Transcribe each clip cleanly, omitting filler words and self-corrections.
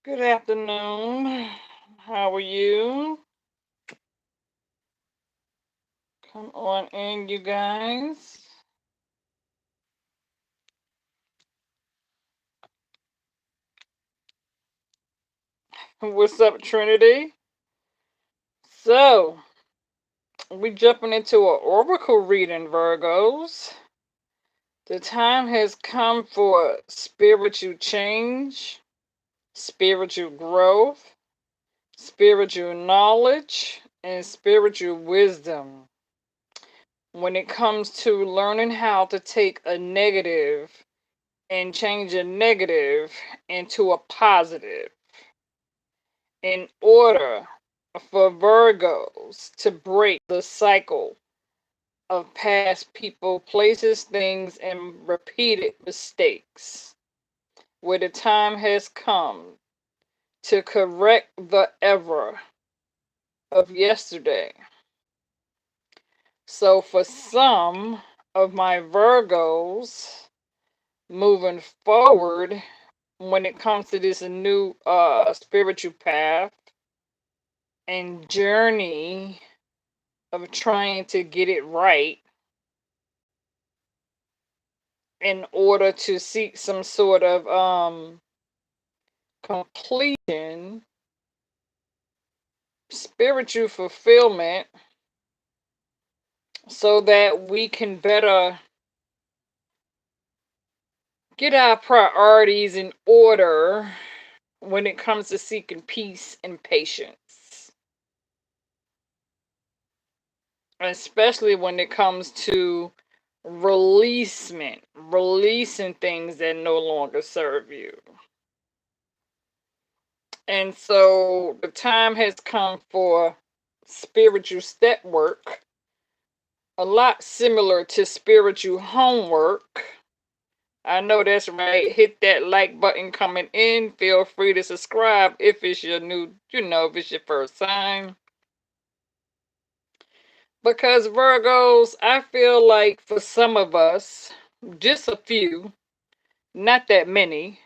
Good afternoon. How are you? Come on in, you guys. What's up, Trinity? So, we jumping into an oracle reading, Virgos. The time has come for spiritual change, spiritual growth, spiritual knowledge, and spiritual wisdom. When it comes to learning how to take a negative and change a negative into a positive in order for Virgos to break the cycle of past people, places, things, and repeated mistakes, where the time has come to correct the error of yesterday. So, for some of my Virgos moving forward, when it comes to this new spiritual path and journey of trying to get it right in order to seek some sort of completion, spiritual fulfillment, so that we can better get our priorities in order when it comes to seeking peace and patience, especially when it comes to releasing things that no longer serve you. And so the time has come for spiritual step work, a lot similar to spiritual homework. I know that's right. Hit that like button coming in. Feel free to subscribe if it's your new, if it's your first time. Because Virgos, I feel like for some of us, just a few, not that many,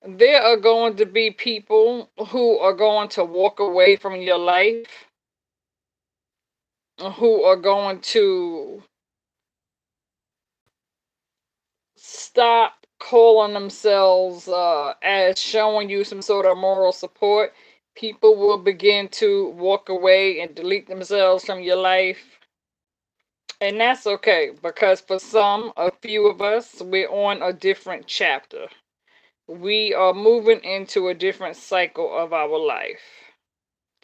there are going to be people who are going to walk away from your life, who are going to stop calling themselves as showing you some sort of moral support. People will begin to walk away and delete themselves from your life. And that's okay, because for some, a few of us, we're on a different chapter. We are moving into a different cycle of our life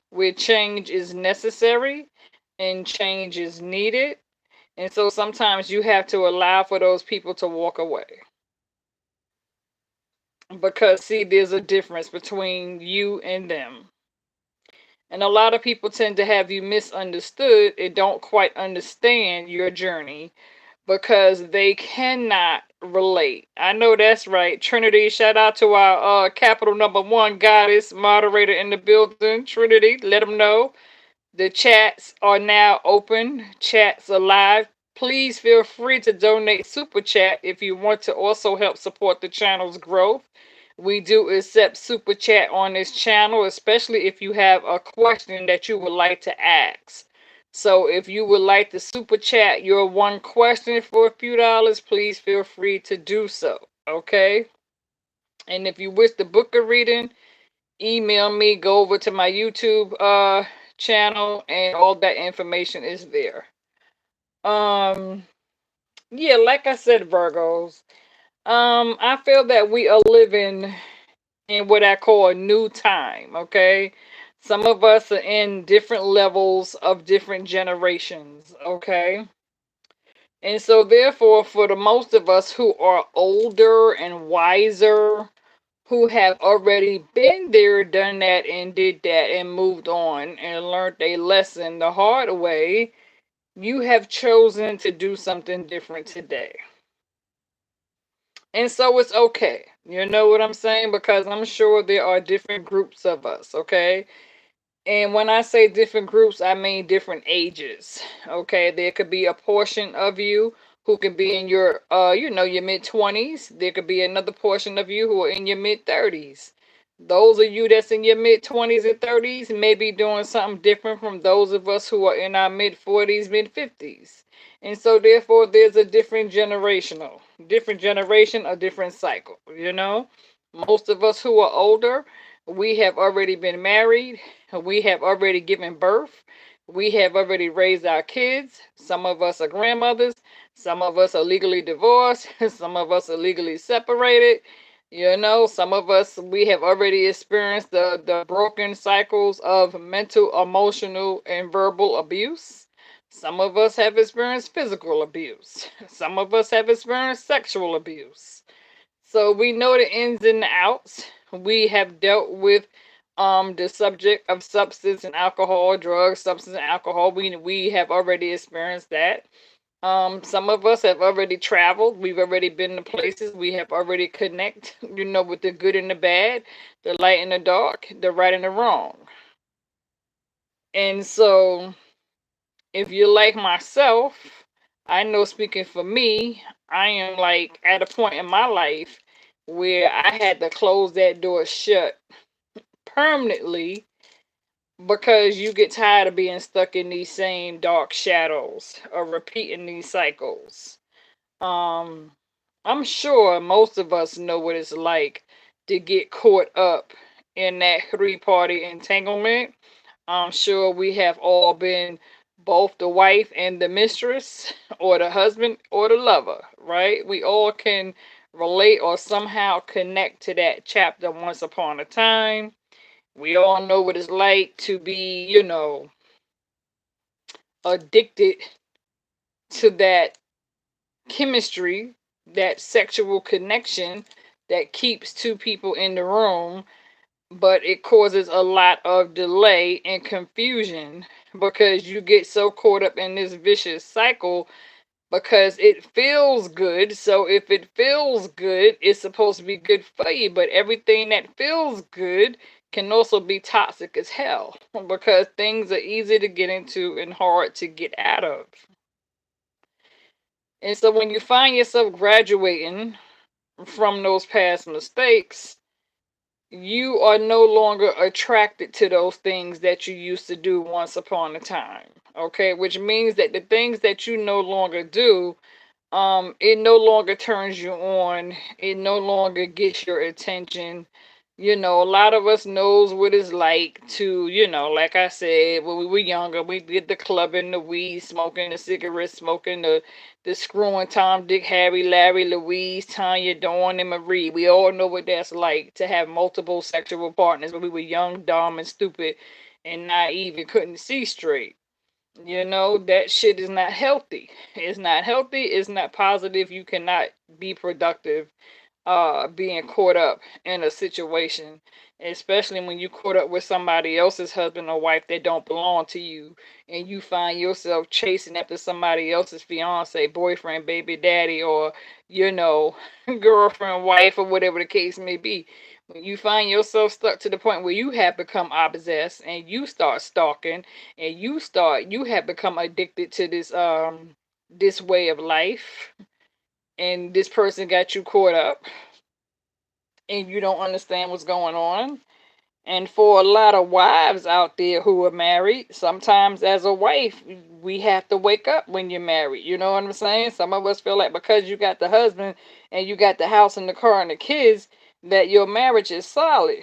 where change is necessary and change is needed. And so sometimes you have to allow for those people to walk away. Because, see, there's a difference between you and them. And a lot of people tend to have you misunderstood and don't quite understand your journey because they cannot relate. I know that's right. Trinity, shout out to our capital number one goddess moderator in the building. Trinity, let them know. The chats are now open. Chats are live. Please feel free to donate super chat if you want to also help support the channel's growth. We do accept super chat on this channel, especially if you have a question that you would like to ask. So if you would like to super chat your one question for a few dollars, please feel free to do so. Okay? And if you wish to book a reading, email me, go over to my YouTube channel, and all that information is there. Yeah, like I said, Virgos, I feel that we are living in what I call a new time, okay? Some of us are in different levels of different generations, okay? And so therefore, for the most of us who are older and wiser, who have already been there, done that, and did that, and moved on and learned a lesson the hard way, you have chosen to do something different today. And so it's okay. You know what I'm saying? Because I'm sure there are different groups of us, okay? And when I say different groups, I mean different ages, okay? There could be a portion of you who can be in your your mid-20s. There could be another portion of you who are in your mid-30s. Those of you that's in your mid-20s and 30s may be doing something different from those of us who are in our mid-40s, mid-50s. And so therefore there's a different generation, a different cycle, Most of us who are older, we have already been married, we have already given birth, we have already raised our kids. Some of us are grandmothers, some of us are legally divorced, some of us are legally separated. Some of us, we have already experienced the broken cycles of mental, emotional, and verbal abuse. Some of us have experienced physical abuse. Some of us have experienced sexual abuse. So we know the ins and the outs. We have dealt with the subject of substance and alcohol, drugs, substance and alcohol. We have already experienced that. Some of us have already traveled. We've already been to places. We have already connect, with the good and the bad, the light and the dark, the right and the wrong. And so, if you're like myself, I know speaking for me, I am like at a point in my life where I had to close that door shut permanently because you get tired of being stuck in these same dark shadows or repeating these cycles. Um, I'm sure most of us know what it's like to get caught up in that three-party entanglement. I'm sure we have all been both the wife and the mistress, or the husband or the lover, right? We all can relate or somehow connect to that chapter once upon a time. We all know what it's like to be, addicted to that chemistry, that sexual connection that keeps two people in the room, but it causes a lot of delay and confusion because you get so caught up in this vicious cycle because it feels good. So if it feels good, it's supposed to be good for you, but everything that feels good can also be toxic as hell because things are easy to get into and hard to get out of. And so when you find yourself graduating from those past mistakes, you are no longer attracted to those things that you used to do once upon a time. Okay, which means that the things that you no longer do, it no longer turns you on, it no longer gets your attention. A lot of us knows what it's like to, like I said, when we were younger, we did the clubbing, the weed smoking, the cigarette smoking, the screwing Tom, Dick, Harry, Larry, Louise, Tanya, Dawn, and Marie. We all know what that's like to have multiple sexual partners when we were young, dumb, and stupid and naive and couldn't see straight. That shit is not healthy. It's not healthy. It's not positive. You cannot be productive being caught up in a situation, especially when you caught up with somebody else's husband or wife that don't belong to you, and you find yourself chasing after somebody else's fiance, boyfriend, baby daddy, or you know girlfriend, wife, or whatever the case may be. When you find yourself stuck to the point where you have become obsessed and you start stalking and you have become addicted to this way of life, and this person got you caught up and you don't understand what's going on. And for a lot of wives out there who are married, sometimes as a wife, we have to wake up when you're married. You know what I'm saying? Some of us feel like because you got the husband and you got the house and the car and the kids, that your marriage is solid.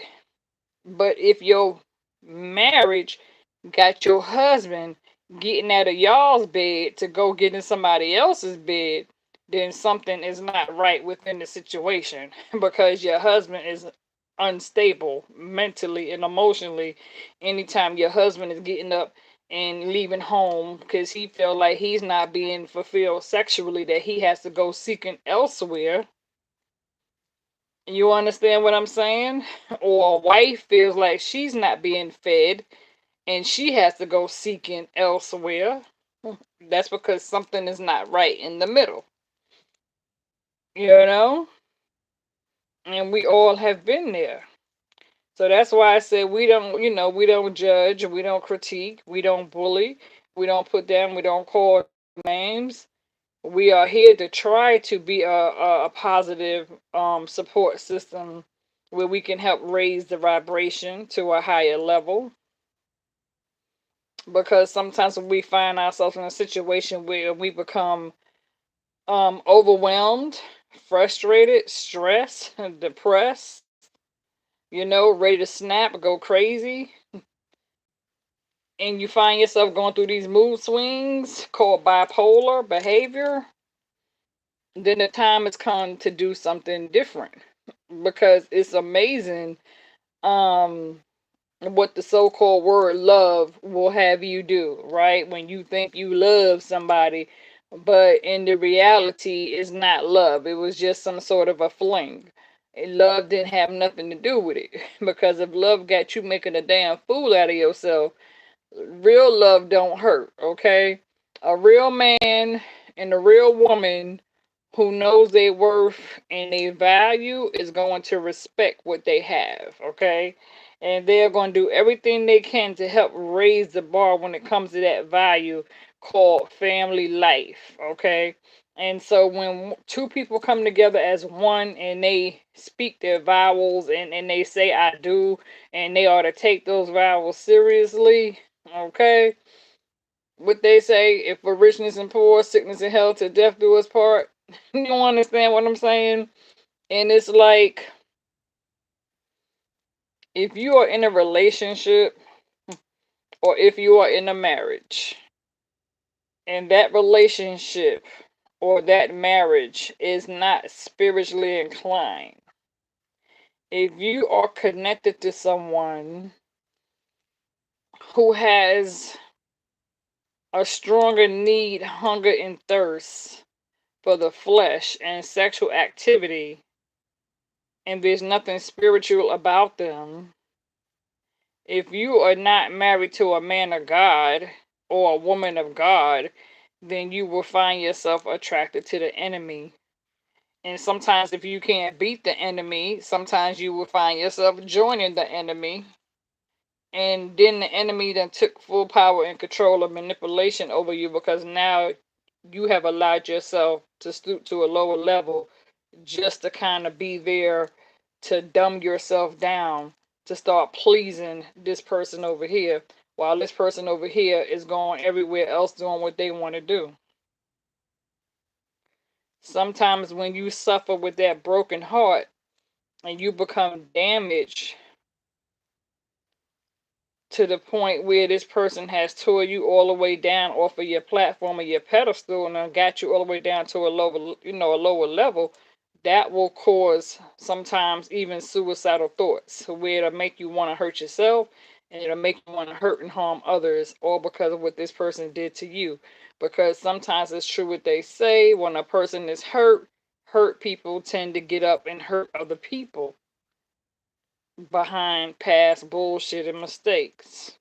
But if your marriage got your husband getting out of y'all's bed to go get in somebody else's bed, then something is not right within the situation because your husband is unstable mentally and emotionally anytime your husband is getting up and leaving home because he feel like he's not being fulfilled sexually, that he has to go seeking elsewhere. You understand what I'm saying? Or a wife feels like she's not being fed and she has to go seeking elsewhere. That's because something is not right in the middle, you know? And we all have been there. So that's why I said we don't judge, we don't critique, we don't bully, we don't put down, we don't call names. We are here to try to be a positive support system where we can help raise the vibration to a higher level. Because sometimes when we find ourselves in a situation where we become overwhelmed, frustrated, stressed, depressed, ready to snap, go crazy, and you find yourself going through these mood swings called bipolar behavior, then the time has come to do something different. Because it's amazing um what the so-called word love will have you do, right? When you think you love somebody, but in the reality it's not love. It was just some sort of a fling. And love didn't have nothing to do with it. Because if love got you making a damn fool out of yourself, real love don't hurt, okay? A real man and a real woman who knows their worth and their value is going to respect what they have, okay? And they're going to do everything they can to help raise the bar when it comes to that value called family life, okay? And so when two people come together as one and they speak their vowels and they say I do, and they ought to take those vowels seriously, okay? What they say, if for richness and poor, sickness and health, to death do us part. You don't understand what I'm saying? And it's like, if you are in a relationship or if you are in a marriage, and that relationship or that marriage is not spiritually inclined, if you are connected to someone who has a stronger need, hunger, and thirst for the flesh and sexual activity, and there's nothing spiritual about them, if you are not married to a man of God or a woman of God, then you will find yourself attracted to the enemy. And sometimes, if you can't beat the enemy, sometimes you will find yourself joining the enemy. And then the enemy then took full power and control of manipulation over you, because now you have allowed yourself to stoop to a lower level just to kind of be there to dumb yourself down to start pleasing this person over here, while this person over here is going everywhere else doing what they want to do. Sometimes when you suffer with that broken heart and you become damaged to the point where this person has tore you all the way down off of your platform or your pedestal and then got you all the way down to a lower level, that will cause sometimes even suicidal thoughts, where it'll make you want to hurt yourself and it'll make you want to hurt and harm others, all because of what this person did to you. Because sometimes it's true what they say: when a person is hurt people tend to get up and hurt other people behind past bullshit and mistakes.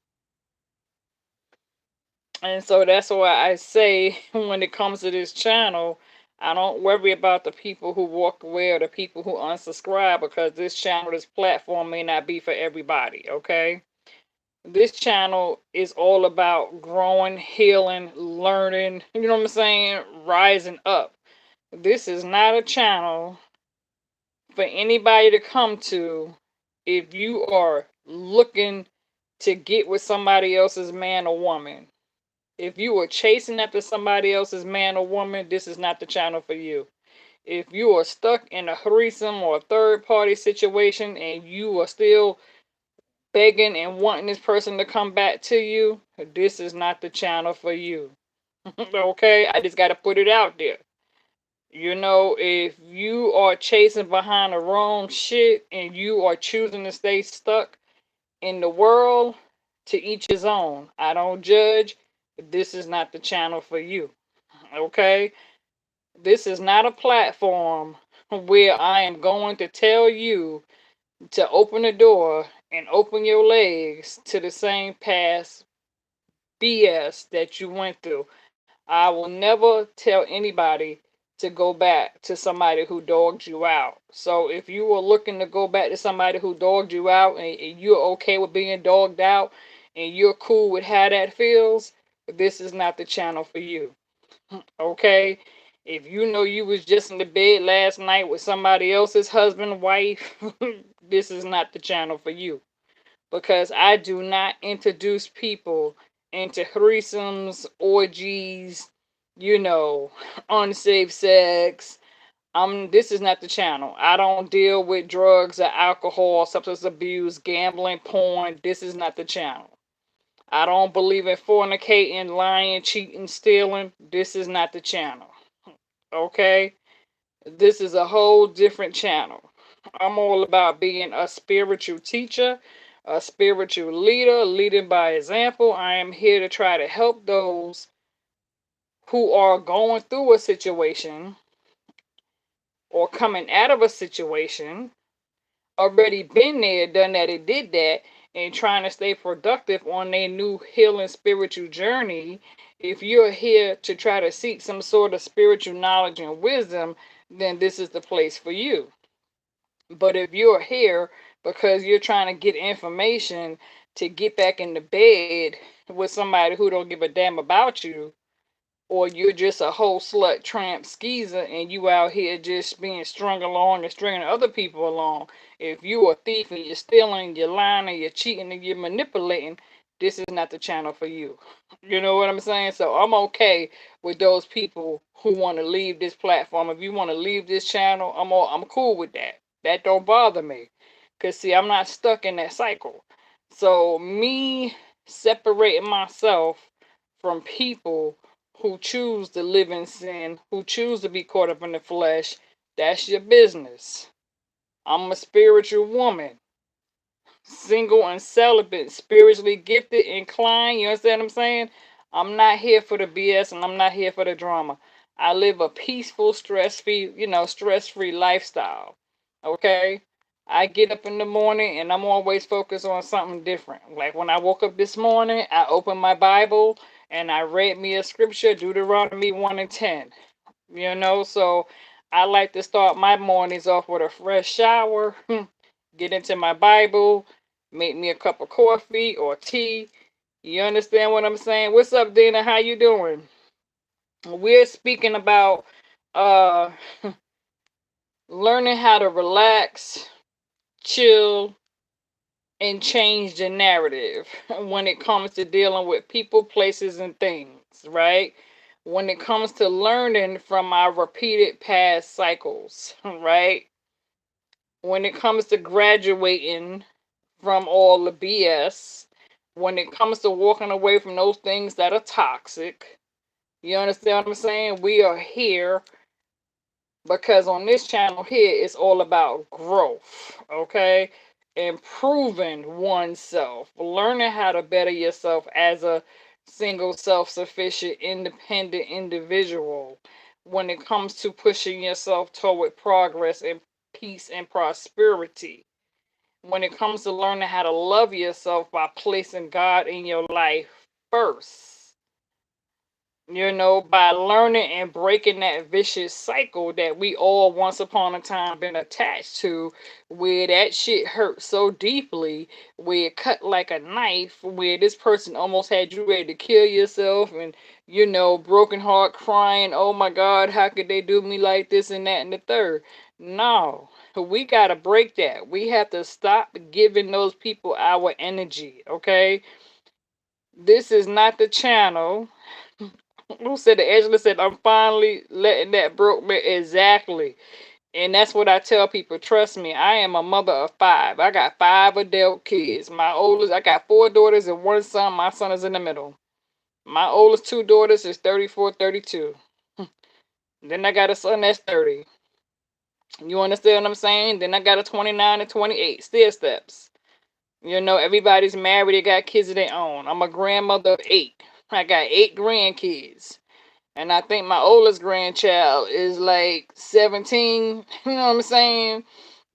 And so that's why I say, when it comes to this channel, I don't worry about the people who walk away or the people who unsubscribe, because this channel, this platform may not be for everybody, okay? This channel is all about growing, healing, learning, you know what I'm saying? Rising up. This is not a channel for anybody to come to if you are looking to get with somebody else's man or woman. If you are chasing after somebody else's man or woman, this is not the channel for you. If you are stuck in a threesome or a third party situation and you are still begging and wanting this person to come back to you, this is not the channel for you. Okay? I just got to put it out there. If you are chasing behind the wrong shit and you are choosing to stay stuck in the world, to each his own. I don't judge. This is not the channel for you. Okay? This is not a platform where I am going to tell you to open the door and open your legs to the same past BS that you went through. I will never tell anybody to go back to somebody who dogged you out. So if you are looking to go back to somebody who dogged you out, and you're okay with being dogged out and you're cool with how that feels, this is not the channel for you. Okay? If you know you was just in the bed last night with somebody else's husband, wife, this is not the channel for you. Because I do not introduce people into threesomes, orgies, you know, unsafe sex. This is not the channel. I don't deal with drugs or alcohol, substance abuse, gambling, porn. This is not the channel. I don't believe in fornicating, lying, cheating, stealing. This is not the channel. Okay? This is a whole different channel. I'm all about being a spiritual teacher, a spiritual leader, leading by example. I am here to try to help those who are going through a situation or coming out of a situation, already been there, done that, and did that, and trying to stay productive on their new healing spiritual journey. If you're here to try to seek some sort of spiritual knowledge and wisdom, then this is the place for you. But if you're here because you're trying to get information to get back in the bed with somebody who don't give a damn about you, or you're just a whole slut tramp skeezer and you out here just being strung along and stringing other people along. If you a thief and you're stealing, you're lying, and you're cheating and you're manipulating, this is not the channel for you. You know what I'm saying? So I'm okay with those people who want to leave this platform. If you want to leave this channel, I'm cool with that. That don't bother me. Cause see, I'm not stuck in that cycle. So me separating myself from people who choose to live in sin, who choose to be caught up in the flesh, that's your business. I'm a spiritual woman, single and celibate, spiritually gifted, inclined. You understand what I'm saying? I'm not here for the BS and I'm not here for the drama. I live a peaceful, stress-free, stress-free lifestyle. Okay? I get up in the morning and I'm always focused on something different. Like when I woke up this morning, I opened my Bible and I read me a scripture, Deuteronomy 1 and 10. So I like to start my mornings off with a fresh shower, get into my Bible, make me a cup of coffee or tea. You understand what I'm saying? What's up, Dina? How you doing? We're speaking about uh learning how to relax, chill, and change the narrative when it comes to dealing with people, places, and things, right? When it comes to learning from our repeated past cycles, right? When it comes to graduating from all the BS, when it comes to walking away from those things that are toxic, you understand what I'm saying? We are here because on this channel here it's all about growth, okay? Improving oneself, learning how to better yourself as a single, self-sufficient, independent individual when it comes to pushing yourself toward progress and peace and prosperity. When it comes to learning how to love yourself by placing God in your life first, by learning and breaking that vicious cycle that we all once upon a time been attached to, where that shit hurt so deeply, where it cut like a knife, where this person almost had you ready to kill yourself, and broken heart crying, oh my God, how could they do me like this and that and the third. No, we gotta break that. We have to stop giving those people our energy, okay? This is not the channel. Who said that? Angela said, I'm finally letting that broke me. Exactly. And that's what I tell people. Trust me, I am a mother of five. I got 5 adult kids. My oldest, I got 4 daughters and 1 son. My son is in the middle. My oldest 2 daughters is 34, 32. Then I got a son that's 30. You understand what I'm saying? Then I got a 29 and 28. Still steps. Everybody's married. They got kids of their own. I'm a grandmother of 8. I got 8 grandkids. And I think my oldest grandchild is like 17. You know what I'm saying?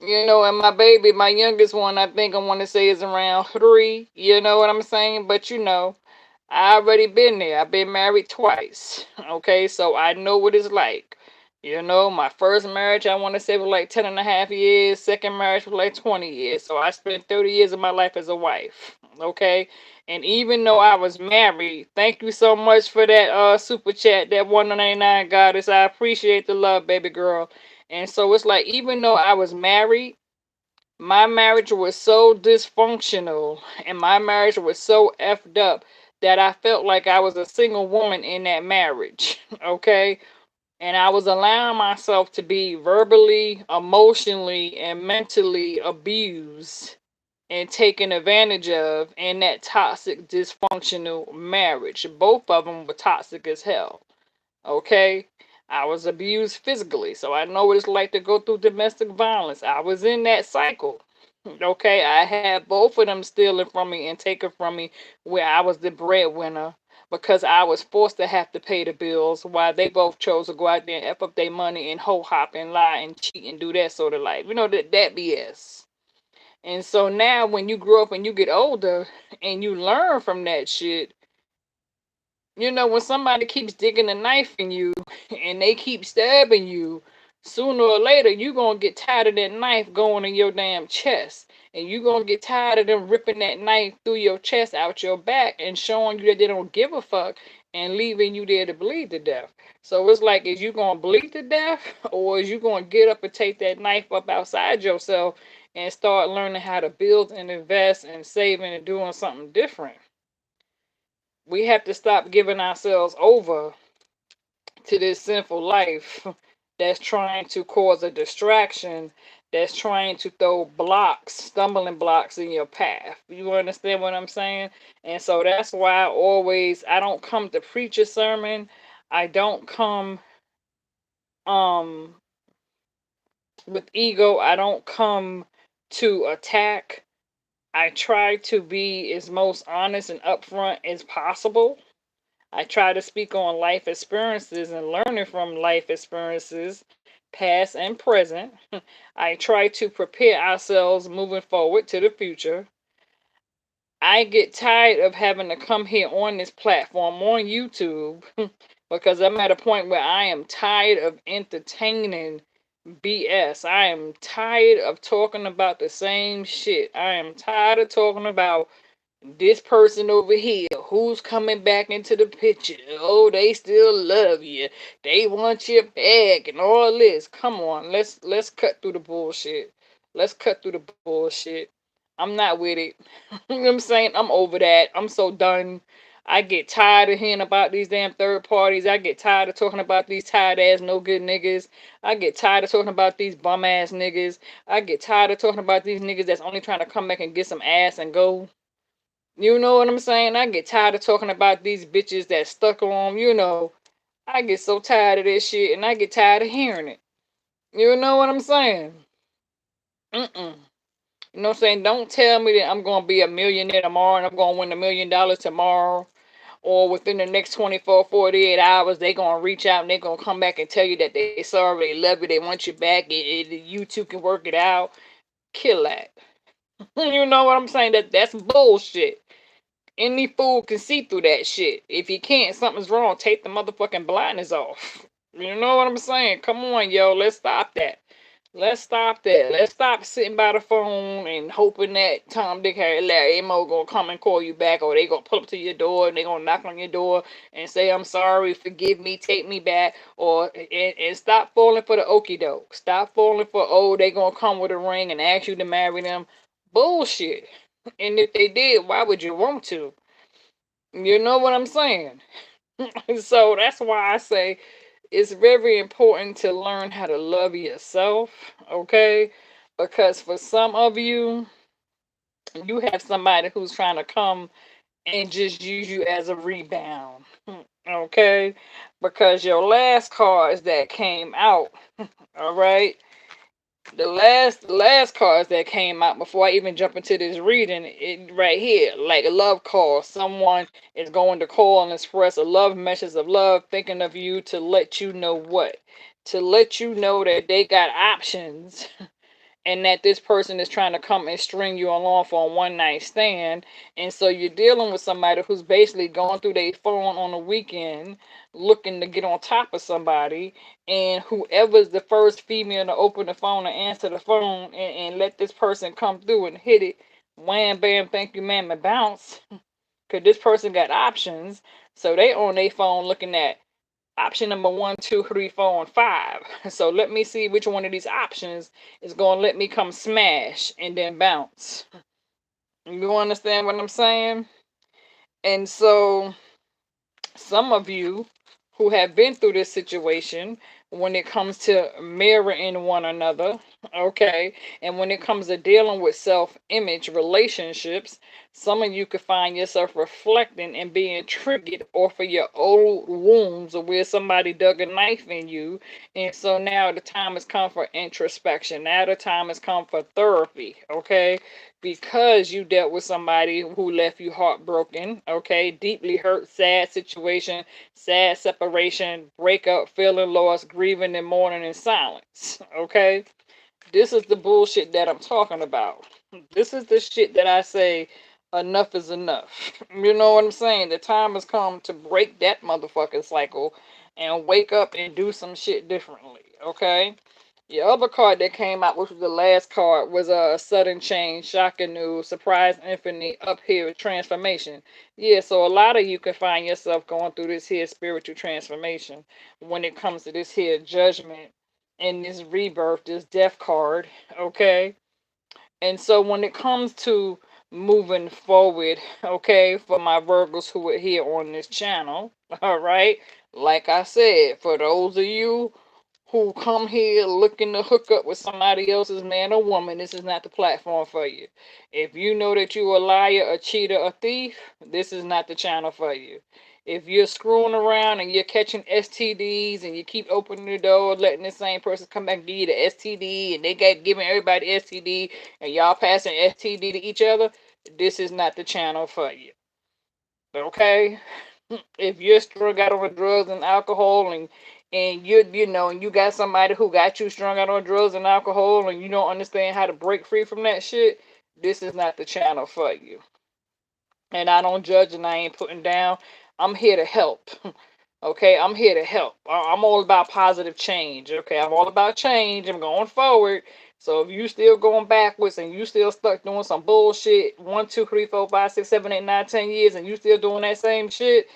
And my baby, my youngest one, I think I want to say is around 3. You know what I'm saying? But I already been there. I've been married twice. Okay, so I know what it's like. My first marriage, I want to say was like 10 and a half years. Second marriage was like 20 years. So I spent 30 years of my life as a wife. Okay. And even though I was married, thank you so much for that super chat, that 199 goddess. I appreciate the love, baby girl. And so it's like, even though I was married, my marriage was so dysfunctional and my marriage was so effed up that I felt like I was a single woman in that marriage. Okay. And I was allowing myself to be verbally, emotionally, and mentally abused and taken advantage of in that toxic, dysfunctional marriage. Both of them were toxic as hell. Okay? I was abused physically, so I know what it's like to go through domestic violence. I was in that cycle. Okay? I had both of them stealing from me and taking from me where I was the breadwinner because I was forced to have to pay the bills while they both chose to go out there and F up their money and hoe hop and lie and cheat and do that sort of life. You know, that BS. And so now when you grow up and you get older and you learn from that shit, you know, when somebody keeps digging a knife in you and they keep stabbing you, sooner or later you gonna get tired of that knife going in your damn chest. And you gonna get tired of them ripping that knife through your chest out your back and showing you that they don't give a fuck and leaving you there to bleed to death. So it's like, is you gonna bleed to death or is you gonna get up and take that knife up outside yourself and start learning how to build and invest and saving and doing something different? We have to stop giving ourselves over to this sinful life that's trying to cause a distraction, that's trying to throw blocks, stumbling blocks in your path. You understand what I'm saying? And so that's why I don't come to preach a sermon. I don't come um with ego. I don't come to attack. I try to be as most honest and upfront as possible. I try to speak on life experiences and learning from life experiences, past and present. I try to prepare ourselves moving forward to the future. I get tired of having to come here on this platform on YouTube because I'm at a point where I am tired of entertaining BS. I am tired of talking about the same shit. I am tired of talking about this person over here who's coming back into the picture. Oh, they still love you. They want you back and all this. Come on, let's cut through the bullshit. Let's cut through the bullshit. I'm not with it. You know what I'm saying? I'm over that. I'm so done. I get tired of hearing about these damn third parties. I get tired of talking about these tired ass no good niggas. I get tired of talking about these bum ass niggas. I get tired of talking about these niggas that's only trying to come back and get some ass and go. You know what I'm saying? I get tired of talking about these bitches that stuck on, you know. I get so tired of this shit and I get tired of hearing it. You know what I'm saying? Mm-mm. You know what I'm saying? Don't tell me that I'm going to be a millionaire tomorrow and I'm going to win $1 million tomorrow. Or within the next 24, 48 hours, they going to reach out and they going to come back and tell you that they sorry, they love you, they want you back, you two can work it out. Kill that. You know what I'm saying? That's bullshit. Any fool can see through that shit. If you can't, something's wrong. Take the motherfucking blindness off. You know what I'm saying? Come on, yo. Let's stop that. Let's stop that. Let's stop sitting by the phone and hoping that Tom, Dick, Harry, Larry, Mo gonna come and call you back, or they gonna pull up to your door and they gonna knock on your door and say, "I'm sorry, forgive me, take me back," or and stop falling for the okie doke. Stop falling for, oh, they gonna come with a ring and ask you to marry them. Bullshit. And if they did, why would you want to? You know what I'm saying? So that's why I say it's very important to learn how to love yourself, okay? Because for some of you, you have somebody who's trying to come and just use you as a rebound, okay? Because your last cards that came out, all right? The last cards that came out before I even jump into this reading, it right here, like a love call. Someone is going to call and express a love message of love, thinking of you to let you know what? To let you know that they got options and that this person is trying to come and string you along for a one night stand. And so you're dealing with somebody who's basically going through their phone on the weekend looking to get on top of somebody. And whoever's the first female to open the phone and answer the phone and let this person come through and hit it, Wham, bam, thank you, ma'am, and bounce. Because this person got options. So they on their phone looking at option number 1, 2, 3, 4, and 5. So let me see which one of these options is going to let me come smash and then bounce. You understand what I'm saying? And so some of you who have been through this situation, when it comes to mirroring one another, okay, and when it comes to dealing with self-image relationships, some of you could find yourself reflecting and being triggered off of your old wounds or where somebody dug a knife in you. And so now the time has come for introspection. Now the time has come for therapy, okay? Because you dealt with somebody who left you heartbroken, okay, deeply hurt, sad situation, sad separation, breakup, feeling lost, grieving and mourning in silence, okay? This is the bullshit that I'm talking about. This is the shit that I say enough is enough. You know what I'm saying? The time has come to break that motherfucking cycle and wake up and do some shit differently, okay? The other card that came out, which was the last card, was a sudden change, shocking news, surprise, infinite, uphill transformation. Yeah, so a lot of you can find yourself going through this here spiritual transformation when it comes to this here judgment and this rebirth, this death card, okay? And so when it comes to moving forward, okay, for my Virgos who are here on this channel, all right, like I said, for those of you who come here looking to hook up with somebody else's man or woman, this is not the platform for you. If you know that you're a liar, a cheater, a thief, this is not the channel for you. If you're screwing around and you're catching STDs and you keep opening the door, letting the same person come back and give you the STD, and they got giving everybody STD, and y'all passing STD to each other, this is not the channel for you. Okay? If you're strung out on drugs and alcohol and you know and you got somebody who got you strung out on drugs and alcohol and you don't understand how to break free from that shit, this is not the channel for you. And I don't judge and I ain't putting down. I'm here to help. Okay, I'm here to help. I'm all about positive change. Okay, I'm all about change. I'm going forward. So if you still going backwards and you still stuck doing some bullshit 1, 2, 3, 4, 5, 6, 7, 8, 9, 10 years and you still doing that same shit,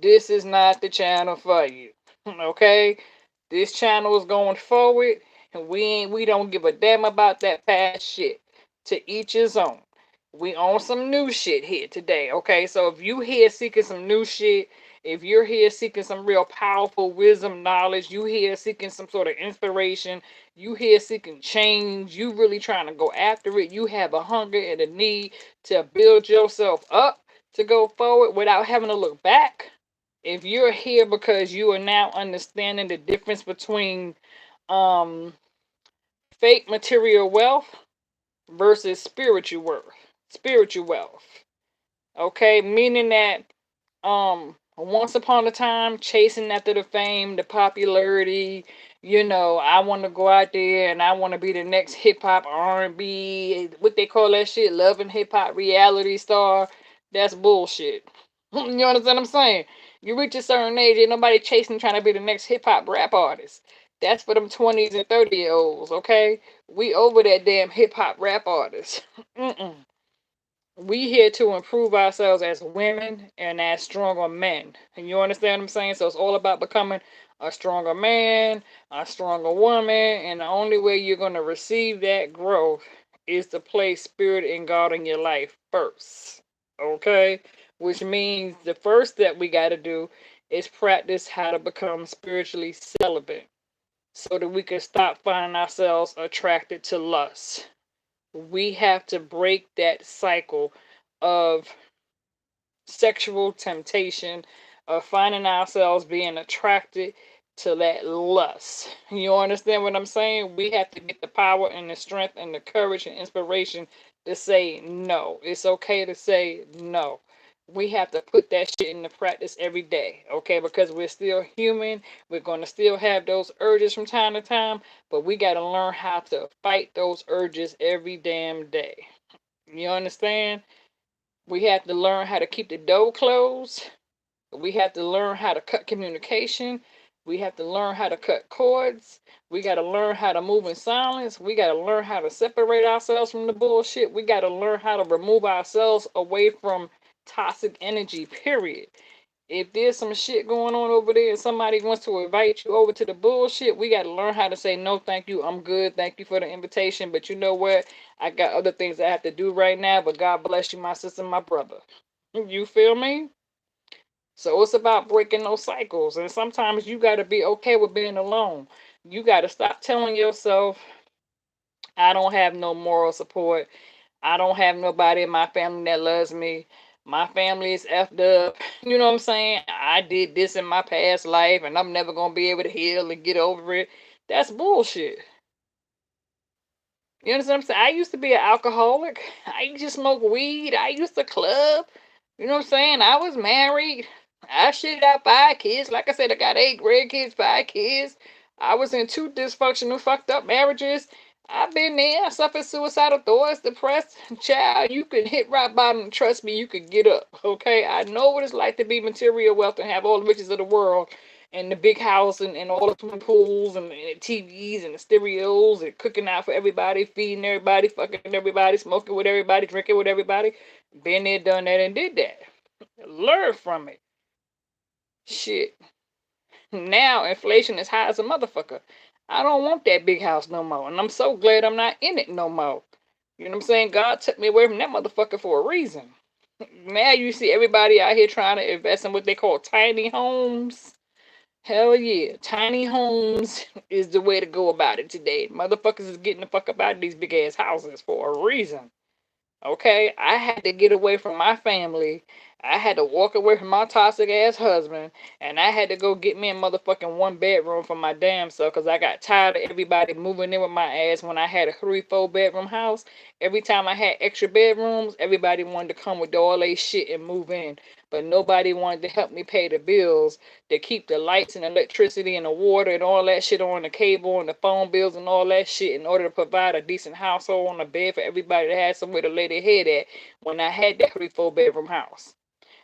this is not the channel for you. Okay, this channel is going forward, and we don't give a damn about that past shit. To each his own. We on some new shit here today. Okay, so if you here seeking some new shit, if you're here seeking some real powerful wisdom, knowledge, you here seeking some sort of inspiration, you here seeking change, you really trying to go after it, you have a hunger and a need to build yourself up to go forward without having to look back. If you're here because you are now understanding the difference between um fake material wealth versus spiritual wealth. Okay, meaning that once upon a time chasing after the fame, the popularity, I want to go out there and I want to be the next hip hop R&B, what they call that shit, love and hip hop reality star. That's bullshit. You understand what I'm saying? You reach a certain age, ain't nobody chasing trying to be the next hip hop rap artist. That's for them 20s and 30-year-olds, okay? We over that damn hip hop rap artist. Mm-mm. We here to improve ourselves as women and as stronger men. And you understand what I'm saying? So it's all about becoming a stronger man, a stronger woman, and the only way you're going to receive that growth is to place spirit and God in your life first. Okay? Which means the first step we got to do is practice how to become spiritually celibate so that we can stop finding ourselves attracted to lust. We have to break that cycle of sexual temptation, of finding ourselves being attracted to that lust. You understand what I'm saying? We have to get the power and the strength and the courage and inspiration to say no. It's okay to say no. We have to put that shit into practice every day, okay? Because we're still human. We're going to still have those urges from time to time, but we got to learn how to fight those urges every damn day. You understand? We have to learn how to keep the door closed. We have to learn how to cut communication. We have to learn how to cut cords. We got to learn how to move in silence. We got to learn how to separate ourselves from the bullshit. We got to learn how to remove ourselves away from toxic energy, period. If there's some shit going on over there and somebody wants to invite you over to the bullshit, we got to learn how to say, no, thank you. I'm good. Thank you for the invitation. But you know what? I got other things I have to do right now. But God bless you, my sister, my brother. You feel me? So it's about breaking those cycles. And sometimes you got to be okay with being alone. You got to stop telling yourself, I don't have no moral support. I don't have nobody in my family that loves me. My family is effed up. You know what I'm saying? I did this in my past life and I'm never going to be able to heal and get over it. That's bullshit. You understand what I'm saying? I used to be an alcoholic. I used to smoke weed. I used to club. You know what I'm saying? I was married. I shit out 5 kids. Like I said, I got 8 grandkids, 5 kids. I was in 2 dysfunctional, fucked up marriages. I've been there. I suffered suicidal thoughts, depressed. Child, you can hit rock bottom and trust me, you could get up. Okay? I know what it's like to be material wealth and have all the riches of the world and the big house and all the swimming pools and TVs and the stereos and cooking out for everybody, feeding everybody, fucking everybody, smoking with everybody, drinking with everybody. Been there, done that, and did that. Learn from it. Shit. Now inflation is high as a motherfucker. I don't want that big house no more. And I'm so glad I'm not in it no more. You know what I'm saying? God took me away from that motherfucker for a reason. Now you see everybody out here trying to invest in what they call tiny homes. Hell yeah. Tiny homes is the way to go about it today. Motherfuckers is getting the fuck up out of these big ass houses for a reason. Okay, I had to get away from my family. I had to walk away from my toxic ass husband, and I had to go get me a motherfucking 1 bedroom for my damn self because I got tired of everybody moving in with my ass when I had a 3-4 bedroom house. Every time I had extra bedrooms, everybody wanted to come with all their shit and move in, but nobody wanted to help me pay the bills to keep the lights and electricity and the water and all that shit on, the cable and the phone bills and all that shit in order to provide a decent household on a bed for everybody to have somewhere to lay their head at when I had that 3-4 bedroom house.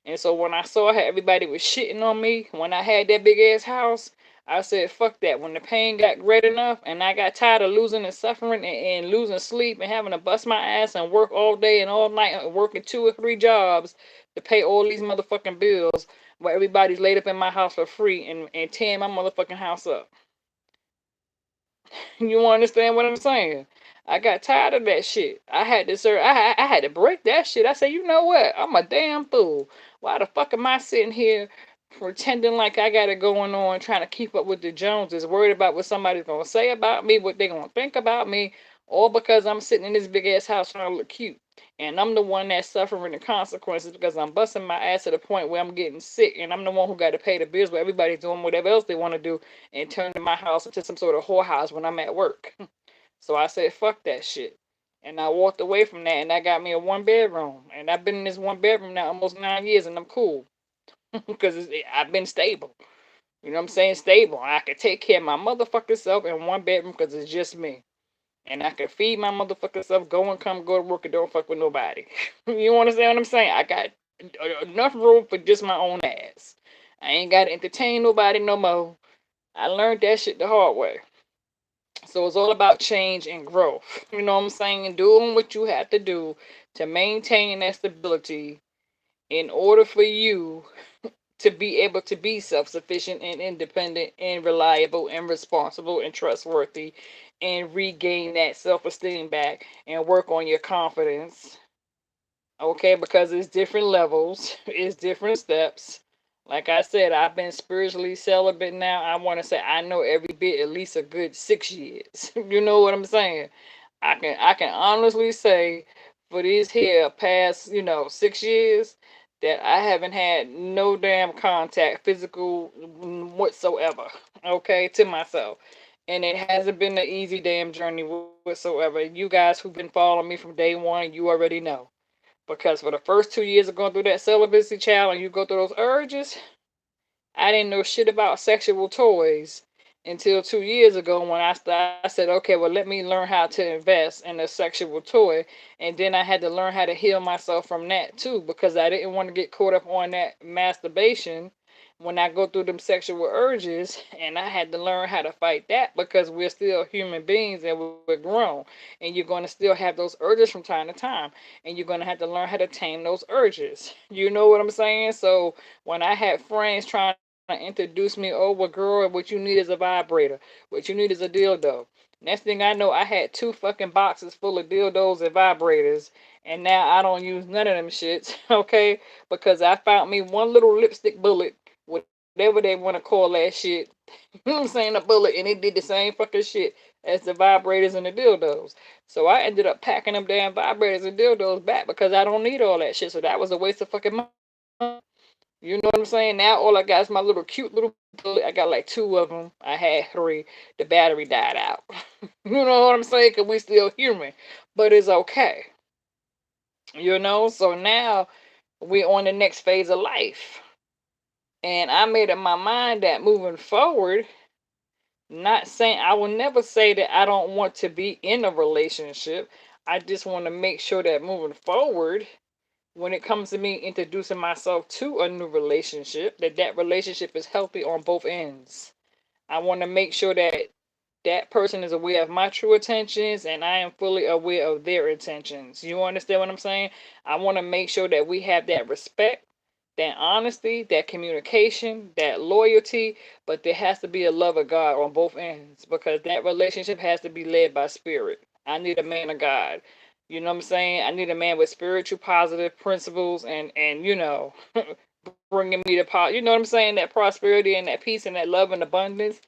And so when I saw how everybody was shitting on me when I had that big ass house, I said, fuck that. When the pain got great enough and I got tired of losing and suffering and losing sleep and having to bust my ass and work all day and all night and working 2 or 3 jobs to pay all these motherfucking bills where everybody's laid up in my house for free and tearing my motherfucking house up. You understand what I'm saying? I got tired of that shit. I had to I had to break that shit. I said, you know what? I'm a damn fool. Why the fuck am I sitting here pretending like I got it going on, trying to keep up with the Joneses, worried about what somebody's gonna say about me, what they're gonna think about me, all because I'm sitting in this big ass house trying to look cute. And I'm the one that's suffering the consequences because I'm busting my ass to the point where I'm getting sick, and I'm the one who got to pay the bills, where everybody's doing whatever else they want to do and turning my house into some sort of whorehouse when I'm at work. So I said, fuck that shit. And I walked away from that and I got me a 1 bedroom. And I've been in this 1 bedroom now almost 9 years and I'm cool. Because I've been stable. You know what I'm saying? Stable. I can take care of my motherfucking self in 1 bedroom because it's just me. And I can feed my motherfucking self, go and come, go to work and don't fuck with nobody. You understand what I'm saying? I got enough room for just my own ass. I ain't got to entertain nobody no more. I learned that shit the hard way. So it's all about change and growth. You know what I'm saying? And doing what you have to do to maintain that stability in order for you to be able to be self-sufficient and independent and reliable and responsible and trustworthy and regain that self-esteem back and work on your confidence. Okay, because it's different levels, it's different steps. Like I said, I've been spiritually celibate now. I want to say I know every bit at least a good 6 years. You know what I'm saying? I can honestly say for these here past 6 years that I haven't had no damn contact physical whatsoever. Okay, to myself. And it hasn't been an easy damn journey whatsoever. You guys who've been following me from day one, you already know. Because for the first 2 years of going through that celibacy child and you go through those urges, I didn't know shit about sexual toys until 2 years ago when I said, okay, well, let me learn how to invest in a sexual toy. And then I had to learn how to heal myself from that too, because I didn't want to get caught up on that masturbation when I go through them sexual urges, and I had to learn how to fight that because we're still human beings and we're grown, and you're going to still have those urges from time to time, and you're going to have to learn how to tame those urges. You know what I'm saying? So when I had friends trying to introduce me, oh, well, girl, what you need is a vibrator, what you need is a dildo. Next thing I know, I had two fucking boxes full of dildos and vibrators, and now I don't use none of them shits, okay? Because I found me one little lipstick bullet, whatever they want to call that shit. You know what I'm saying? A bullet, and it did the same fucking shit as the vibrators and the dildos. So I ended up packing them damn vibrators and dildos back because I don't need all that shit. So that was a waste of fucking money. You know what I'm saying? Now all I got is my little cute little bullet. I got like two of them. I had three. The battery died out. You know what I'm saying? Because we still human. But it's okay. You know? So now we're on the next phase of life. And I made up my mind that moving forward, not saying I will never say that I don't want to be in a relationship. I just want to make sure that moving forward, when it comes to me introducing myself to a new relationship, that that relationship is healthy on both ends. I want to make sure that that person is aware of my true intentions and I am fully aware of their intentions. You understand what I'm saying? I want to make sure that we have that respect, that honesty, that communication, that loyalty, but there has to be a love of God on both ends because that relationship has to be led by spirit. I need a man of God. You know what I'm saying? I need a man with spiritual positive principles and bringing me to you know what I'm saying? That prosperity and that peace and that love and abundance.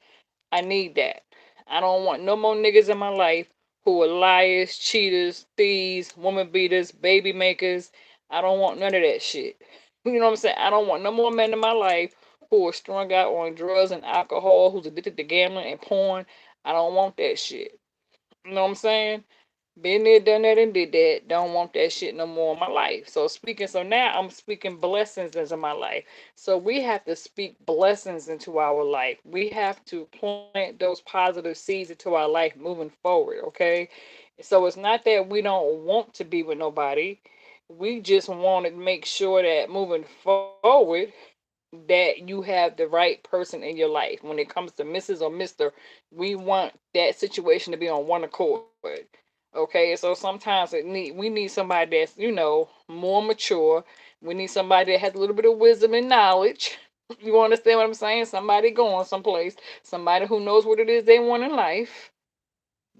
I need that. I don't want no more niggas in my life who are liars, cheaters, thieves, woman beaters, baby makers. I don't want none of that shit. You know what I'm saying? I don't want no more men in my life who are strung out on drugs and alcohol, who's addicted to gambling and porn. I don't want that shit. You know what I'm saying? Been there, done that, and did that. Don't want that shit no more in my life. So now I'm speaking blessings into my life. So we have to speak blessings into our life. We have to plant those positive seeds into our life moving forward, okay? So it's not that we don't want to be with nobody. We just want to make sure that moving forward, that you have the right person in your life. When it comes to Mrs. or Mr., we want that situation to be on one accord. Okay, so sometimes we need somebody that's, more mature. We need somebody that has a little bit of wisdom and knowledge. You understand what I'm saying? Somebody going someplace, somebody who knows what it is they want in life.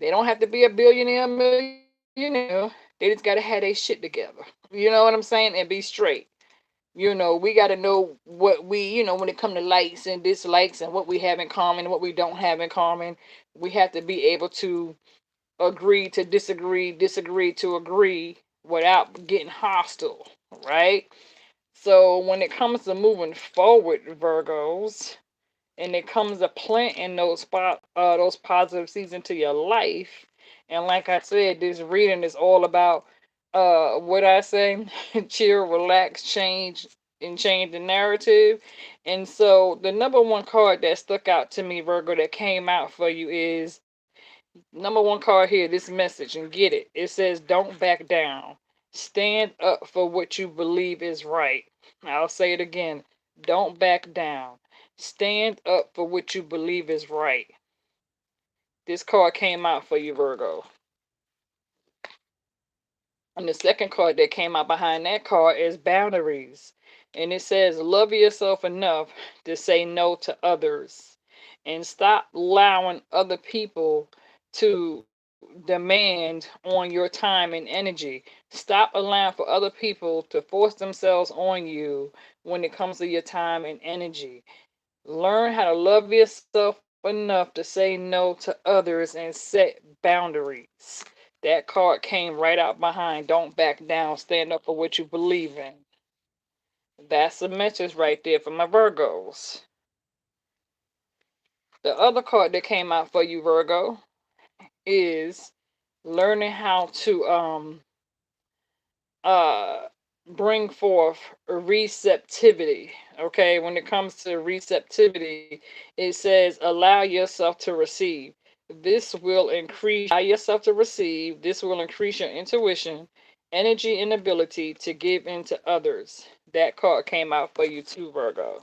They don't have to be a billionaire, millionaire. They just gotta have their shit together. You know what I'm saying? And be straight. We got to know what when it comes to likes and dislikes and what we have in common and what we don't have in common. We have to be able to agree to disagree, disagree to agree without getting hostile, right? So when it comes to moving forward, Virgos, and it comes to planting those positive seeds into your life, and like I said, this reading is all about what I say, chill, relax, change the narrative. And so the number one card that stuck out to me, Virgo, that came out for you is number one card here, this message, and get it. It says, don't back down. Stand up for what you believe is right. I'll say it again. Don't back down. Stand up for what you believe is right. This card came out for you, Virgo. And the second card that came out behind that card is boundaries. And it says, love yourself enough to say no to others. And stop allowing other people to demand on your time and energy. Stop allowing for other people to force themselves on you when it comes to your time and energy. Learn how to love yourself enough to say no to others and set boundaries. That card came right out behind. Don't back down. Stand up for what you believe in. That's a message right there for my Virgos. The other card that came out for you, Virgo, is learning how to uh bring forth receptivity. Okay, when it comes to receptivity, it says allow yourself to receive. This will increase allow yourself to receive. This will increase your intuition, energy, and ability to give into others. That card came out for you too, Virgo.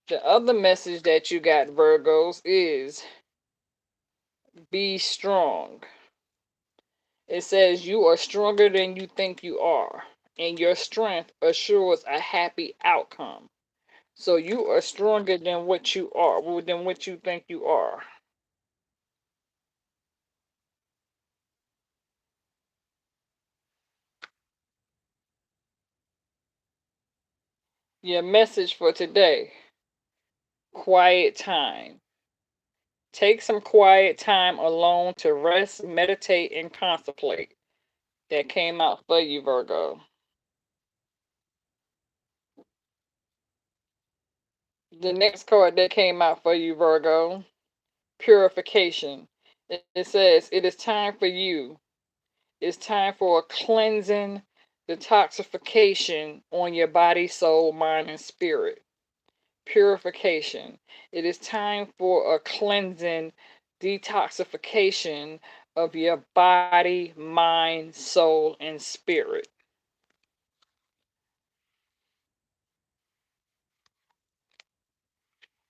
The other message that you got, Virgos, is be strong. It says you are stronger than you think you are, and your strength assures a happy outcome. So you are stronger than what you are, than what you think you are. Your message for today: quiet time. Take some quiet time alone to rest, meditate, and contemplate. That came out for you, Virgo. The next card that came out for you, Virgo: purification. It says, it is time for you. It's time for a cleansing, detoxification on your body, soul, mind, and spirit. Purification. It is time for a cleansing, detoxification of your body, mind, soul, and spirit.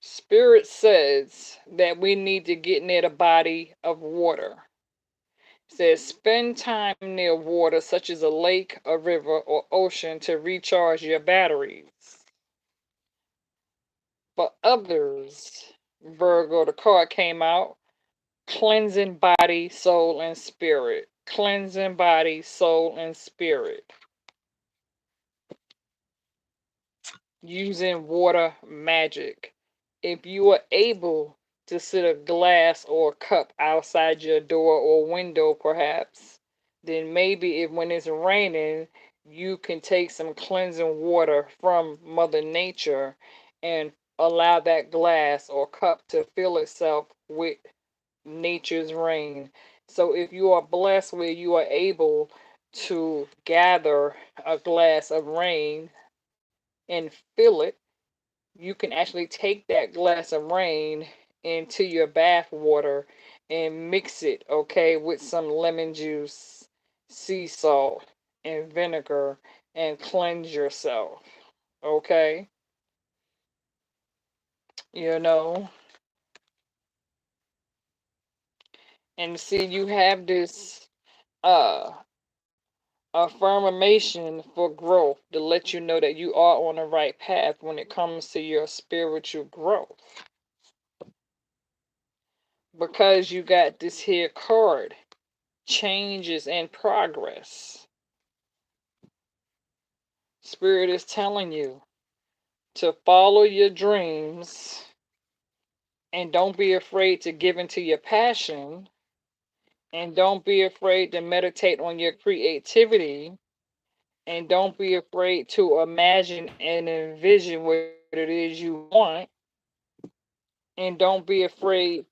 Spirit says that we need to get near the body of water. It says spend time near water such as a lake, a river, or ocean to recharge your batteries. For others, Virgo, the card came out: cleansing body, soul, and spirit. Cleansing body, soul, and spirit. Using water magic. If you are able to sit a glass or a cup outside your door or window, perhaps, then maybe if when it's raining, you can take some cleansing water from Mother Nature and allow that glass or cup to fill itself with nature's rain. So if you are blessed where you are able to gather a glass of rain and fill it, you can actually take that glass of rain into your bath water and mix it, okay, with some lemon juice, sea salt, and vinegar, and cleanse yourself, okay? You know, and see, you have this uh affirmation for growth to let you know that you are on the right path when it comes to your spiritual growth. Because you got this here card: changes and progress. Spirit is telling you to follow your dreams and don't be afraid to give into your passion and don't be afraid to meditate on your creativity and don't be afraid to imagine and envision what it is you want and don't be afraid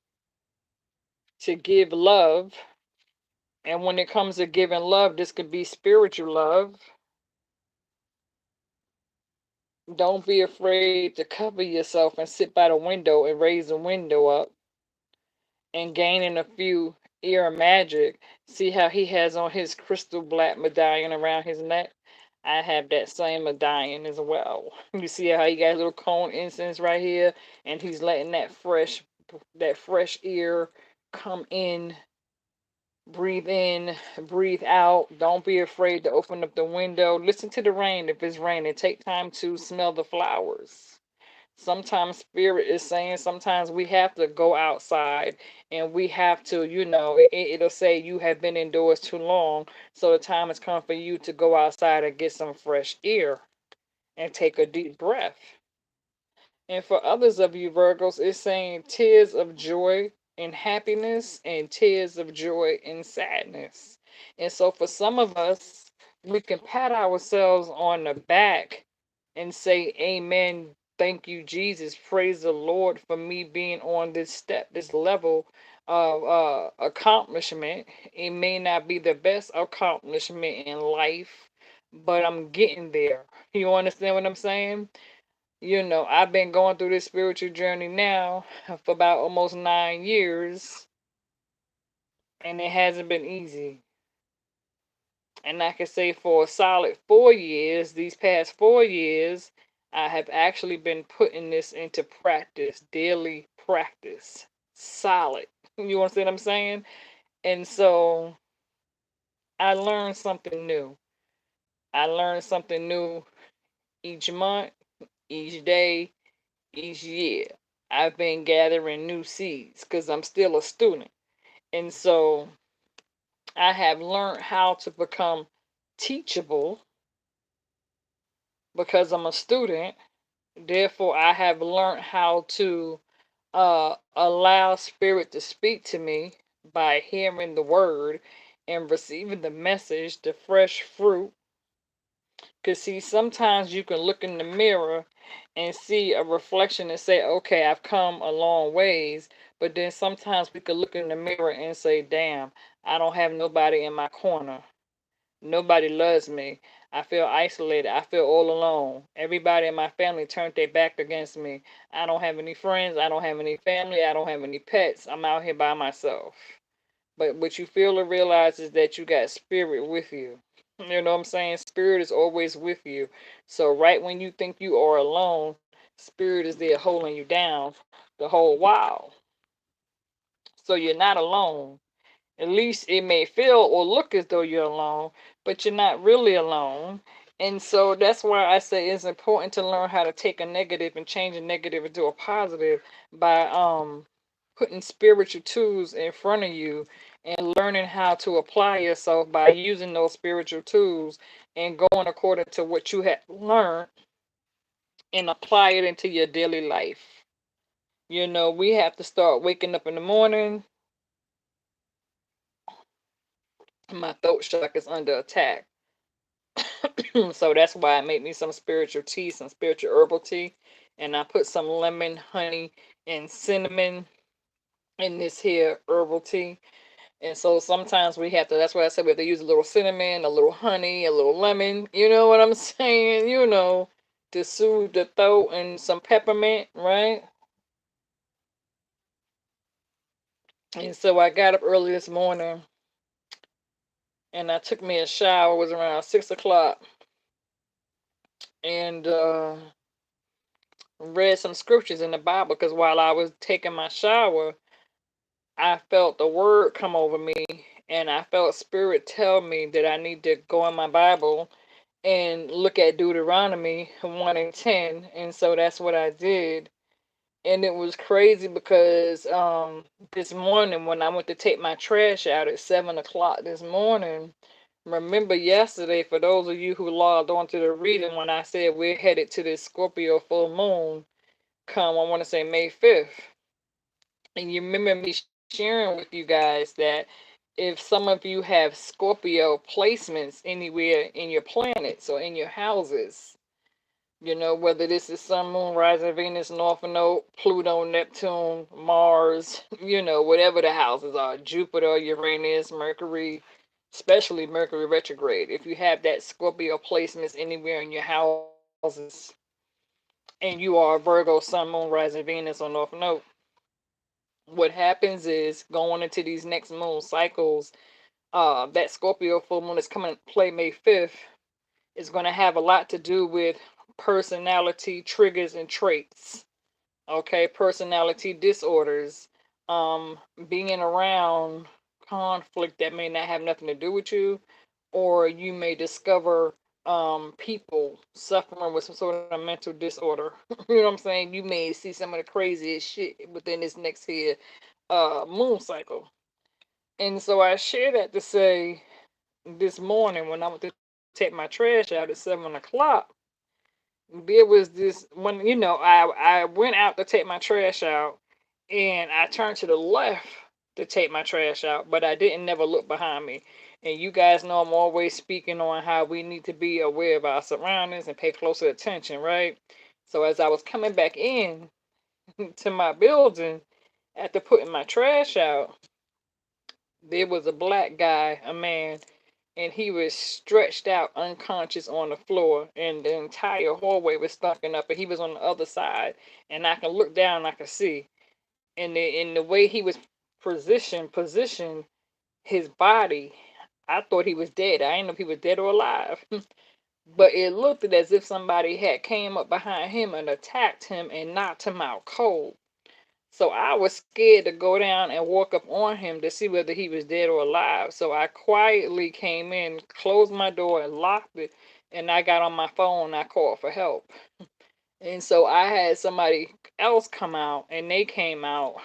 to give love. And when it comes to giving love, this could be spiritual love. Don't be afraid to cover yourself and sit by the window and raise the window up and gaining a few ear magic. See how he has on his crystal black medallion around his neck? I have that same medallion as well. You see how he got a little cone incense right here, and he's letting that fresh ear come in, breathe out. Don't be afraid to open up the window. Listen to the rain if it's raining. Take time to smell the flowers. Sometimes spirit is saying sometimes we have to go outside and we have to, it'll say you have been indoors too long. So the time has come for you to go outside and get some fresh air and take a deep breath. And for others of you Virgos, it's saying tears of joy and happiness and tears of joy and sadness. And so for some of us, we can pat ourselves on the back and say, Amen. Thank you, Jesus. Praise the Lord for me being on this step, this level of accomplishment. It may not be the best accomplishment in life, but I'm getting there. You understand what I'm saying? I've been going through this spiritual journey now for about almost 9 years, and it hasn't been easy. And I can say for a solid 4 years, these past 4 years, I have actually been putting this into practice, daily practice, solid. You understand what I'm saying? And so I learned something new. I learned something new each month, each day, each year. I've been gathering new seeds because I'm still a student. And so I have learned how to become teachable because I'm a student. Therefore, I have learned how to allow spirit to speak to me by hearing the word and receiving the message, the fresh fruit. Because, see, sometimes you can look in the mirror and see a reflection and say, okay, I've come a long ways. But then sometimes we could look in the mirror and say, damn, I don't have nobody in my corner. Nobody loves me. I feel isolated. I feel all alone. Everybody in my family turned their back against me. I don't have any friends. I don't have any family. I don't have any pets. I'm out here by myself. But what you feel or realize is that you got spirit with you. You know what I'm saying? Spirit is always with you. So right when you think you are alone, spirit is there holding you down the whole while. So you're not alone. At least it may feel or look as though you're alone, but you're not really alone. And so that's why I say it's important to learn how to take a negative and change a negative into a positive by putting spiritual tools in front of you and learning how to apply yourself by using those spiritual tools and going according to what you have learned and apply it into your daily life. You know, we have to start waking up in the morning. My throat shock is under attack. So that's why I made me some spiritual tea, some spiritual herbal tea. And I put some lemon, honey, and cinnamon in this here herbal tea. And so sometimes we have to, that's why I said we have to use a little cinnamon, a little honey, a little lemon. You know what I'm saying? You know, to soothe the throat, and some peppermint, right? And so I got up early this morning and I took me a shower. It was around 6 o'clock. And read some scriptures in the Bible because while I was taking my shower, I felt the word come over me, and I felt spirit tell me that I need to go in my Bible and look at Deuteronomy 1 and 10. And so that's what I did. And it was crazy because this morning when I went to take my trash out at 7 o'clock this morning, remember yesterday, for those of you who logged on to the reading, when I said we're headed to this Scorpio full moon come, I want to say May 5th. And you remember me sharing with you guys that if some of you have Scorpio placements anywhere in your planets or in your houses, you know, whether this is Sun, Moon, Rising, Venus, North Node, Pluto, Neptune, Mars, you know, whatever the houses are, Jupiter, Uranus, Mercury, especially Mercury retrograde. If you have that Scorpio placements anywhere in your houses and you are Virgo, Sun, Moon, Rising, Venus, or North Node, what happens is going into these next moon cycles, that Scorpio full moon is coming to play May 5th is going to have a lot to do with personality triggers and traits. Okay, personality disorders, um, being around conflict that may not have nothing to do with you, or you may discover people suffering with some sort of mental disorder. You know what I'm saying? You may see some of the craziest shit within this next here moon cycle. And so I share that to say this morning when I went to take my trash out at 7 o'clock, there was this when you know I went out to take my trash out and I turned to the left to take my trash out, but I didn't never look behind me. And you guys know I'm always speaking on how we need to be aware of our surroundings and pay closer attention, right? So as I was coming back in to my building after putting my trash out, there was a black guy, a man, and he was stretched out unconscious on the floor, and the entire hallway was stunking up, and he was on the other side, and I can look down and I can see. And the way he was positioned his body, I thought he was dead. I didn't know if he was dead or alive. but it looked as if somebody had came up behind him and attacked him and knocked him out cold. So I was scared to go down and walk up on him to see whether he was dead or alive. So I quietly came in, closed my door, and locked it. And I got on my phone and I called for help. And so I had somebody else come out, and they came out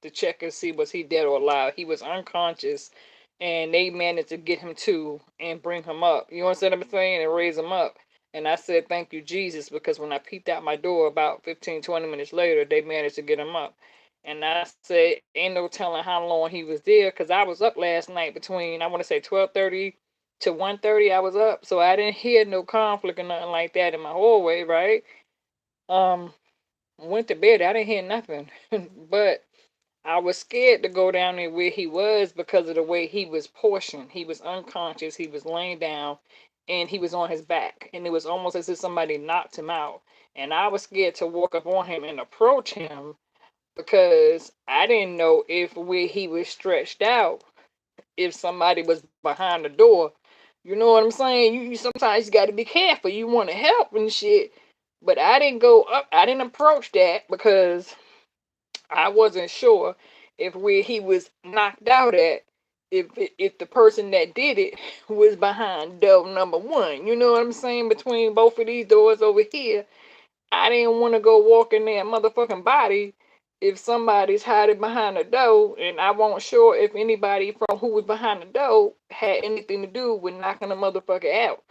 to check and see was he dead or alive. He was unconscious, and they managed to get him to and bring him up. You understand what I'm saying? And raise him up. And I said, thank you, Jesus, because when I peeped out my door about 15, 20 minutes later, they managed to get him up. And I said, ain't no telling how long he was there, because I was up last night between, I want to say 12:30 to 1:30. I was up, so I didn't hear no conflict or nothing like that in my hallway, right? Um, went to bed. I didn't hear nothing, but I was scared to go down there where he was because of the way he was portioned. He was unconscious. He was laying down, and he was on his back, and it was almost as if somebody knocked him out. And I was scared to walk up on him and approach him because I didn't know if where he was stretched out, if somebody was behind the door. You know what I'm saying? You sometimes you got to be careful. You want to help and shit, but I didn't go up. I didn't approach that because I wasn't sure if where he was knocked out at, if the person that did it was behind door number one. You know what I'm saying? Between both of these doors over here, I didn't want to go walk in that motherfucking body if somebody's hiding behind the door, and I wasn't sure if anybody from who was behind the door had anything to do with knocking the motherfucker out.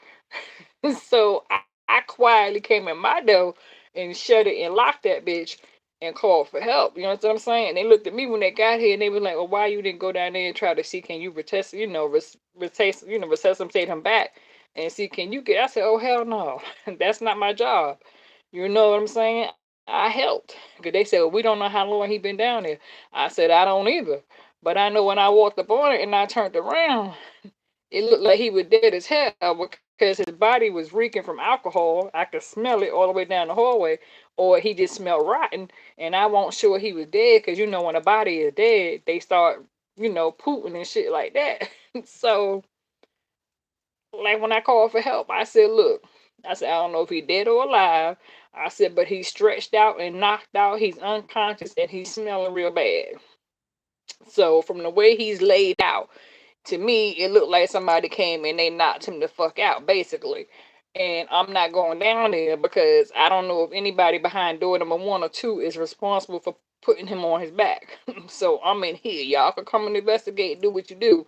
So I quietly came in my door and shut it and locked that bitch and called for help. You know what I'm saying? And they looked at me when they got here and they were like, "Well, why you didn't go down there and try to see can you retest, resuscitate him back and see can you get?" I said, "Oh hell no, that's not my job." You know what I'm saying? I helped because they said, well, "We don't know how long he been down there." I said, "I don't either, but I know when I walked up on it and I turned around, it looked like he was dead as hell because his body was reeking from alcohol. I could smell it all the way down the hallway, or he just smelled rotten. And I wasn't sure he was dead because when a body is dead, they start, pooping and shit like that. So, like when I called for help, I said, "Look," I said, "I don't know if he's dead or alive." I said, "But he's stretched out and knocked out. He's unconscious and he's smelling real bad." So, from the way he's laid out, to me, it looked like somebody came and they knocked him the fuck out, basically. And I'm not going down there because I don't know if anybody behind door number one or two is responsible for putting him on his back. So I'm in here. Y'all can come and investigate, do what you do,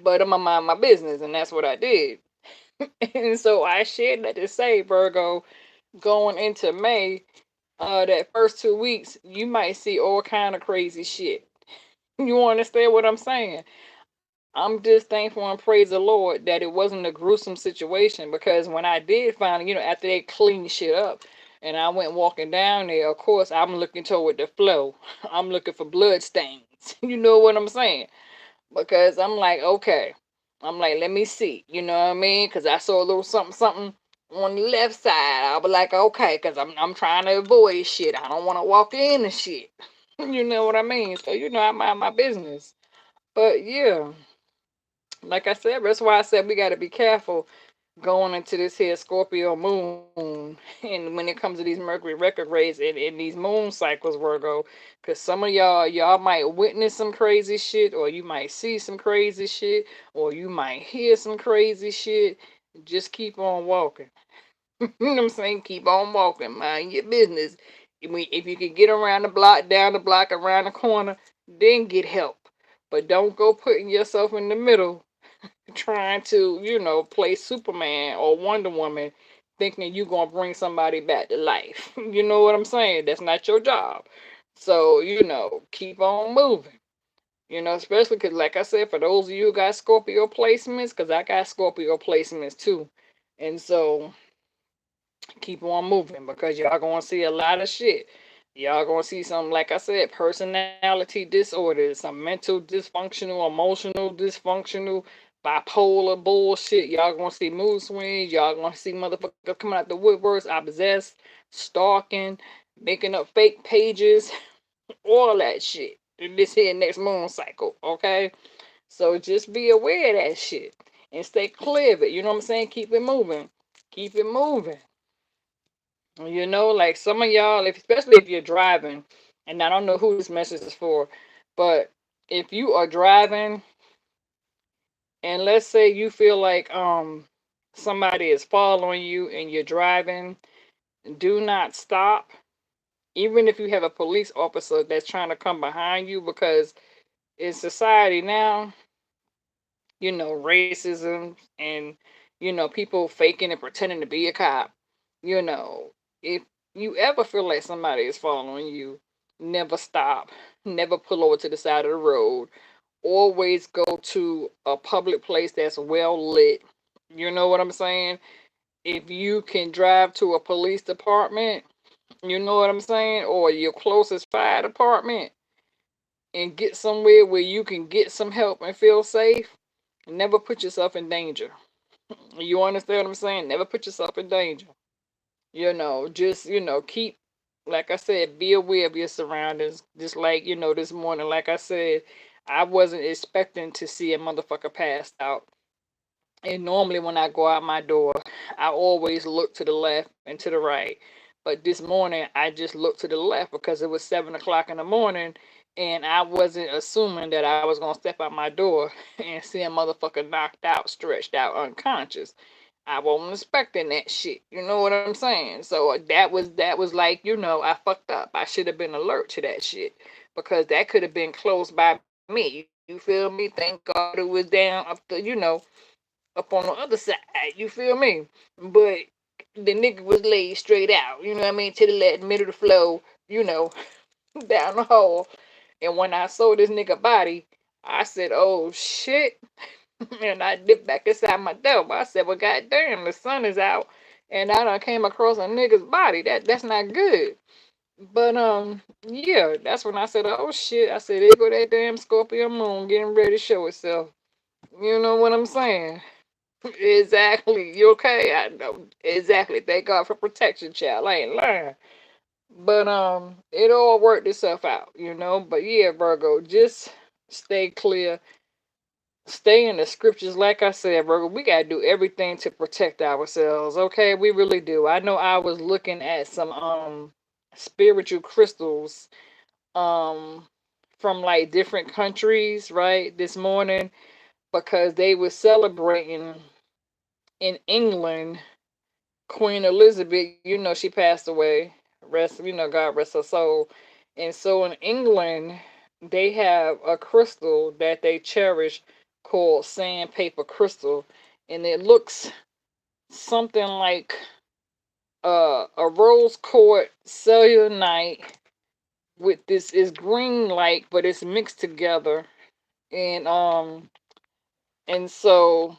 but I'm gonna mind my business, and that's what I did. And so I shared that to say, Virgo, going into May, that first 2 weeks, you might see all kind of crazy shit. You understand what I'm saying? I'm just thankful and praise the Lord that it wasn't a gruesome situation because when I did finally, after they cleaned shit up and I went walking down there, of course, I'm looking toward the flow. I'm looking for blood stains. You know what I'm saying? Because I'm like, okay. I'm like, let me see. You know what I mean? Because I saw a little something, something on the left side. I was like, okay, because I'm trying to avoid shit. I don't want to walk in and shit. You know what I mean? So, I mind my business. But yeah, like I said, that's why I said we got to be careful going into this here Scorpio moon and when it comes to these Mercury retrogrades and these moon cycles, Virgo, because some of y'all might witness some crazy shit, or you might see some crazy shit, or you might hear some crazy shit. Just keep on walking. You know what I'm saying? Keep on walking. Mind your business. If you can get around the block, down the block, around the corner, then get help. But don't go putting yourself in the middle trying to, play Superman or Wonder Woman, thinking you're going to bring somebody back to life. You know what I'm saying? That's not your job. So, keep on moving. Especially because, like I said, for those of you who got Scorpio placements, because I got Scorpio placements too. And so, keep on moving because y'all going to see a lot of shit. Y'all going to see some, like I said, personality disorders, some mental dysfunctional, emotional dysfunctional, bipolar bullshit. Y'all going to see mood swings. Y'all going to see motherfuckers coming out the woodworks, obsessed, stalking, making up fake pages, all that shit. This here next moon cycle, okay? So just be aware of that shit. and stay clear of it. You know what I'm saying? Keep it moving. Keep it moving. You know, like some of y'all, especially if you're driving, and I don't know who this message is for, but if you are driving and let's say you feel like somebody is following you and you're driving, do not stop. Even if you have a police officer that's trying to come behind you, because in society now, you know, racism and, you know, people faking and pretending to be a cop. You know, if you ever feel like somebody is following you, never stop, never pull over to the side of the road. Always go to a public place that's well lit. You know what I'm saying? If you can drive to a police department, you know what I'm saying, or your closest fire department, and get somewhere where you can get some help and feel safe, never put yourself in danger. You understand what I'm saying? Never put yourself in danger. You know, just, you know, keep, like I said, be aware of your surroundings. Just like, you know, this morning, like I said, I wasn't expecting to see a motherfucker passed out. And normally when I go out my door, I always look to the left and to the right. But this morning I just looked to the left because it was 7 o'clock in the morning, and I wasn't assuming that I was gonna step out my door and see a motherfucker knocked out, stretched out, unconscious. I wasn't expecting that shit. You know what I'm saying? So that was like, you know, I fucked up. I should have been alert to that shit because that could have been close by me. You feel me? Thank God it was down up the, you know, up on the other side. You feel me? But the nigga was laid straight out. You know what I mean? To the left, middle of the flow. You know, down the hole. And when I saw this nigga body, I said, "Oh shit." And I dipped back inside my door. I said, "Well, goddamn, the sun is out, and I done came across a nigga's body. That's not good." But yeah, that's when I said, "Oh shit!" I said, "There go that damn Scorpio moon getting ready to show itself." You know what I'm saying? Exactly. You okay? I know exactly. Thank God for protection, child. I ain't lying. But it all worked itself out, you know. But yeah, Virgo, just stay clear. Stay in the scriptures, like I said, Virgo. We gotta do everything to protect ourselves. Okay, we really do. I know I was looking at some spiritual crystals um from like different countries, right, this morning because they were celebrating in England. Queen Elizabeth, you know, she passed away. Rest, you know, God rest her soul. And so in England, they have a crystal that they cherish called sandpaper crystal, and it looks something like a rose quartz cellulite with this is green like, but it's mixed together. And so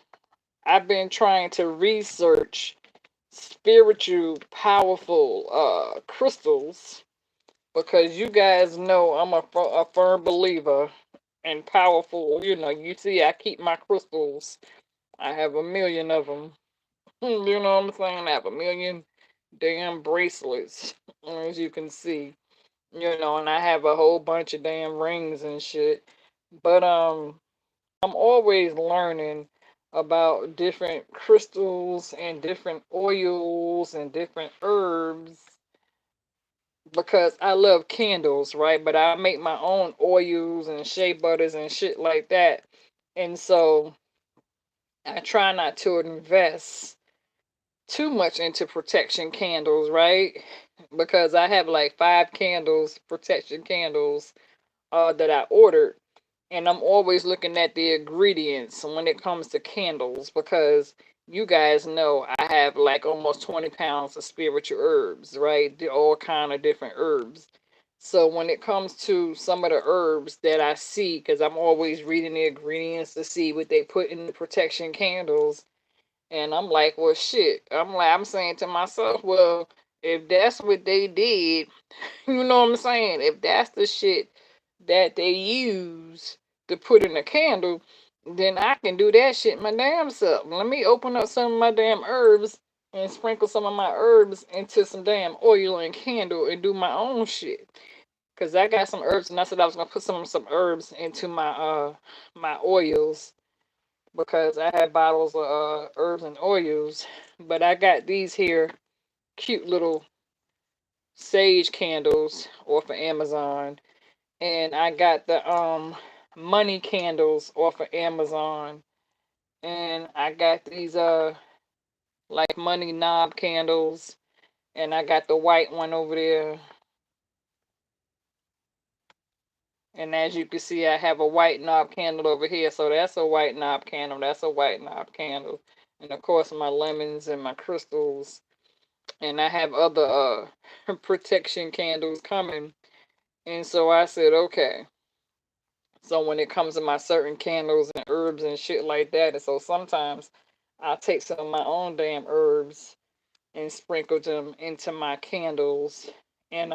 I've been trying to research spiritual, powerful crystals because you guys know I'm a firm believer in powerful. You know, you see, I keep my crystals. I have a million of them. You know what I'm saying? I have a million damn bracelets, as you can see. You know, and I have a whole bunch of damn rings and shit. But I'm always learning about different crystals and different oils and different herbs because I love candles, right? But I make my own oils and shea butters and shit like that. And so I try not to invest too much into protection candles, right? Because I have like 5 candles, protection candles, that I ordered, and I'm always looking at the ingredients when it comes to candles because you guys know I have like almost 20 pounds of spiritual herbs, right? They're all kind of different herbs. So when it comes to some of the herbs that I see, because I'm always reading the ingredients to see what they put in the protection candles, and I'm like, well, shit. I'm saying to myself, well, if that's what they did, you know what I'm saying? If that's the shit that they use to put in a candle, then I can do that shit my damn self. Let me open up some of my damn herbs and sprinkle some of my herbs into some damn oil and candle and do my own shit. Cause I got some herbs and I said I was gonna put some herbs into my my oils. because I have bottles of herbs and oils. But I got these here cute little sage candles off of Amazon, and I got the money candles off of Amazon, and I got these like money knob candles, and I got the white one over there. And as you can see, I have a white knob candle over here. So that's a white knob candle. That's a white knob candle. And of course, my lemons and my crystals. And I have other protection candles coming. And so I said, okay. So when it comes to my certain candles and herbs and shit like that, and so sometimes I'll take some of my own damn herbs and sprinkle them into my candles. And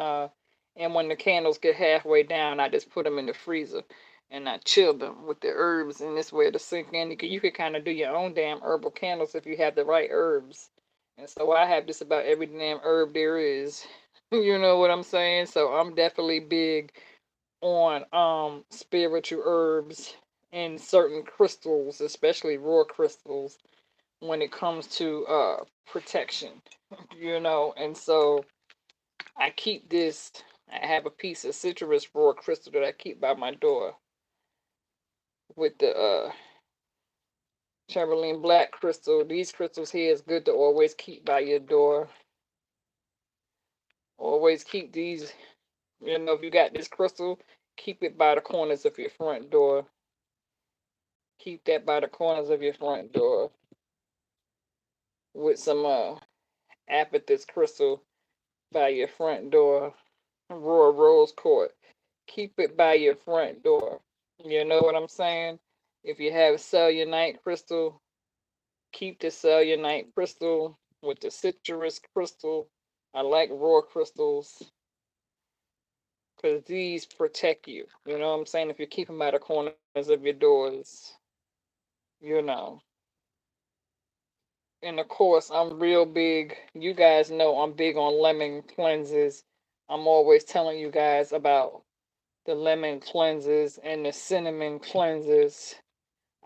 and when the candles get halfway down, I just put them in the freezer and I chill them with the herbs, and this way to sink in. You can kind of do your own damn herbal candles if you have the right herbs. And so I have just about every damn herb there is. You know what I'm saying? So I'm definitely big on spiritual herbs and certain crystals, especially raw crystals, when it comes to protection, and so I keep this. I have a piece of citrus raw crystal that I keep by my door with the Chamberlain black crystal. These crystals here is good to always keep by your door. Always keep these. If you got this crystal, keep it by the corners of your front door. Keep that by the corners of your front door with some amethyst crystal by your front door. Raw rose quartz. Keep it by your front door. You know what I'm saying? If you have cellulite crystal, keep the cellulite crystal with the citrus crystal. I like raw crystals because these protect you. You know what I'm saying? If you keep them by the corners of your doors, you know. And of course, I'm real big. You guys know I'm big on lemon cleanses. I'm always telling you guys about the lemon cleanses and the cinnamon cleanses.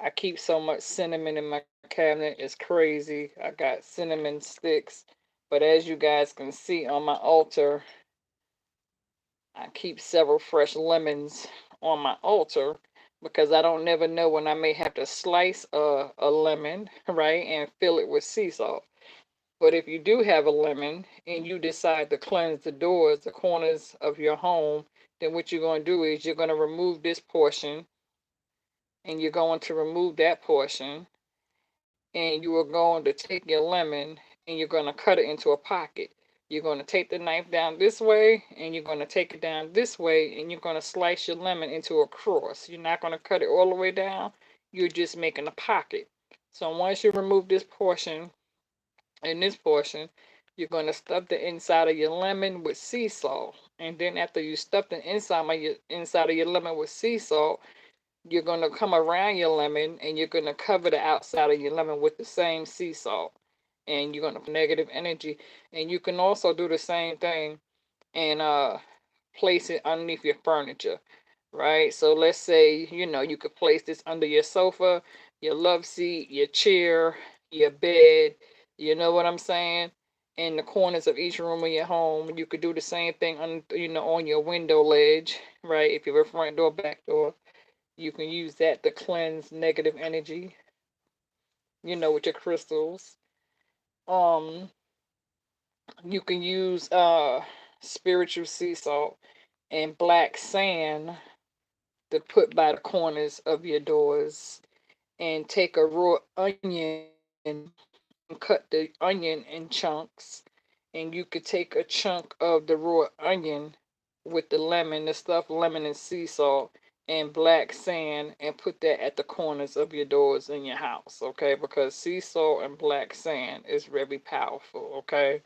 I keep so much cinnamon in my cabinet, it's crazy. I got cinnamon sticks. But as you guys can see on my altar, I keep several fresh lemons on my altar because I don't never know when I may have to slice a lemon, right, and fill it with sea salt. But if you do have a lemon and you decide to cleanse the doors, the corners of your home, then what you're going to do is you're going to remove this portion, and you're going to remove that portion, and you are going to take your lemon and you're going to cut it into a pocket. You're going to take the knife down this way, and you're going to take it down this way, and you're going to slice your lemon into a cross. You're not going to cut it all the way down. You're just making a pocket. So once you remove this portion, in this portion, you're going to stuff the inside of your lemon with sea salt. And then after you stuff the inside of your lemon with sea salt, you're going to come around your lemon and you're going to cover the outside of your lemon with the same sea salt. And you're going to negative energy. And you can also do the same thing and place it underneath your furniture, right? So let's say, you could place this under your sofa, your love seat, your chair, your bed, you know what I'm saying? In the corners of each room of your home. You could do the same thing on your window ledge, right? If you have a front door, back door, you can use that to cleanse negative energy, with your crystals. Um, you can use spiritual sea salt and black sand to put by the corners of your doors, and take a raw onion and cut the onion in chunks, and you could take a chunk of the raw onion with the lemon, the stuffed lemon and sea salt and black sand, and put that at the corners of your doors in your house, okay? Because sea salt and black sand is very powerful, okay?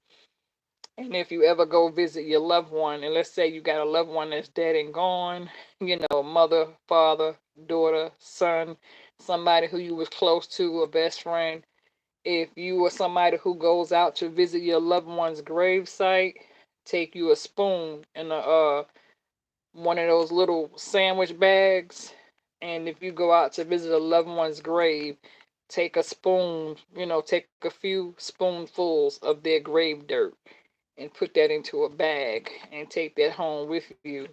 And if you ever go visit your loved one, and let's say you got a loved one that's dead and gone, mother, father, daughter, son, somebody who you was close to, a best friend, if you are somebody who goes out to visit your loved one's grave site, take you a spoon and a one of those little sandwich bags. And if you go out to visit a loved one's grave, take a spoon, take a few spoonfuls of their grave dirt and put that into a bag and take that home with you.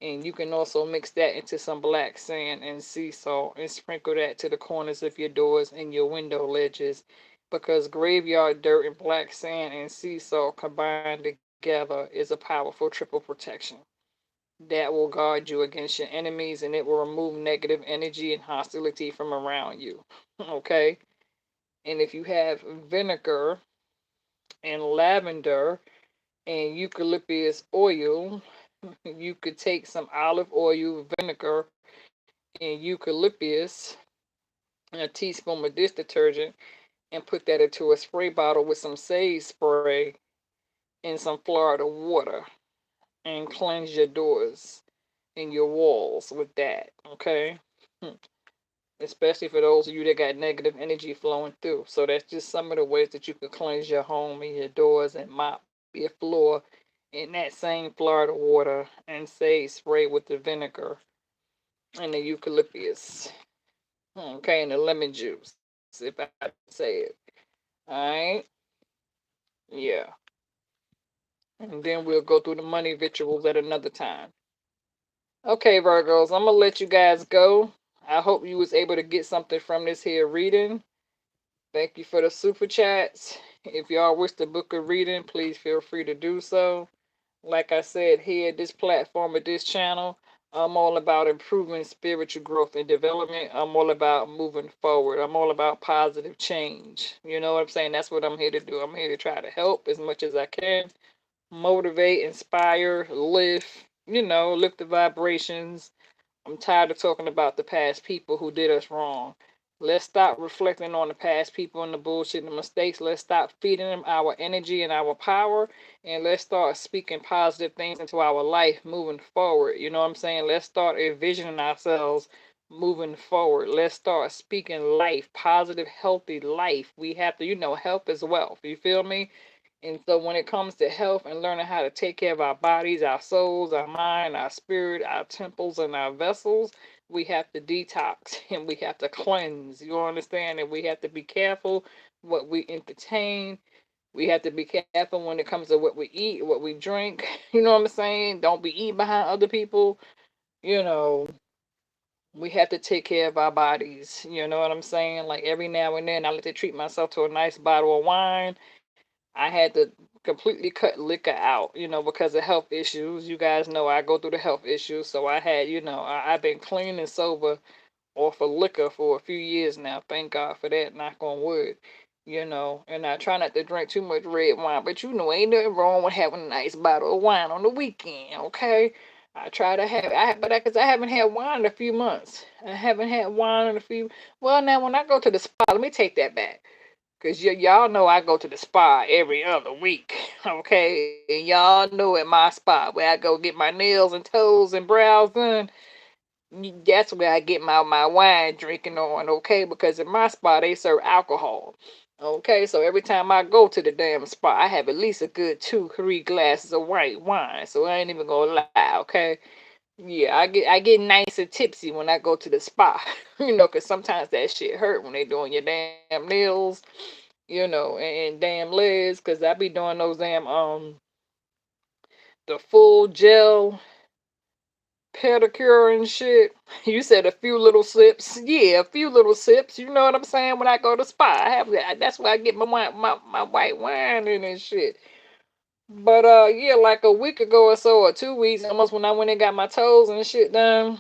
And you can also mix that into some black sand and sea salt and sprinkle that to the corners of your doors and your window ledges, because graveyard dirt and black sand and sea salt combined together is a powerful triple protection that will guard you against your enemies, and it will remove negative energy and hostility from around you. Okay? And if you have vinegar and lavender and eucalyptus oil, you could take some olive oil, vinegar, and eucalyptus, and a teaspoon of dish detergent, and put that into a spray bottle with some sage spray and some Florida water, and cleanse your doors and your walls with that. Okay? Especially for those of you that got negative energy flowing through. So that's just some of the ways that you could cleanse your home and your doors and mop your floor in that same Florida water and sage spray with the vinegar and the eucalyptus. Okay, and the lemon juice, if I could say it. Alright? Yeah. And then we'll go through the money rituals at another time. Okay, Virgos, I'm gonna let you guys go. I hope you was able to get something from this here reading. Thank you for the super chats. If y'all wish to book a reading, please feel free to do so. Like I said, here at this platform, at this channel, I'm all about improving spiritual growth and development. I'm all about moving forward. I'm all about positive change. You know what I'm saying? That's what I'm here to do. I'm here to try to help as much as I can, motivate, inspire, lift the vibrations. I'm tired of talking about the past people who did us wrong. Let's stop reflecting on the past people and the bullshit and the mistakes. Let's stop feeding them our energy and our power. And let's start speaking positive things into our life moving forward. You know what I'm saying? Let's start envisioning ourselves moving forward. Let's start speaking life, positive, healthy life. We have to, health is wealth. You feel me? And so when it comes to health and learning how to take care of our bodies, our souls, our mind, our spirit, our temples, and our vessels, we have to detox and we have to cleanse. You understand? And we have to be careful what we entertain. We have to be careful when it comes to what we eat, what we drink. You know what I'm saying? Don't be eating behind other people. You know, we have to take care of our bodies. You know what I'm saying? Like every now and then, I like to treat myself to a nice bottle of wine. I had to completely cut liquor out, because of health issues. You guys know I go through the health issues. So I had, I've been clean and sober off of liquor for a few years now. Thank God for that. Knock on wood. And I try not to drink too much red wine, but ain't nothing wrong with having a nice bottle of wine on the weekend, okay? I try to have, because I haven't had wine in a few months. I haven't had wine in a few. Well, now when I go to the spa, let me take that back. Because y'all know I go to the spa every other week, okay? And y'all know at my spa where I go get my nails and toes and brows done, that's where I get my wine drinking on, okay? Because in my spa, they serve alcohol, okay? So every time I go to the damn spa, I have at least a good 2, 3 glasses of white wine. So I ain't even gonna lie, okay? Yeah, I get nice and tipsy when I go to the spa, because sometimes that shit hurt when they doing your damn nails, and damn legs, because I be doing those damn the full gel pedicure and shit. You said a few little sips. Yeah, a few little sips. You know what I'm saying? When I go to spa, that's where I get my white wine in and shit. But yeah, like a week ago or so, or 2 weeks, almost, when I went and got my toes and shit done,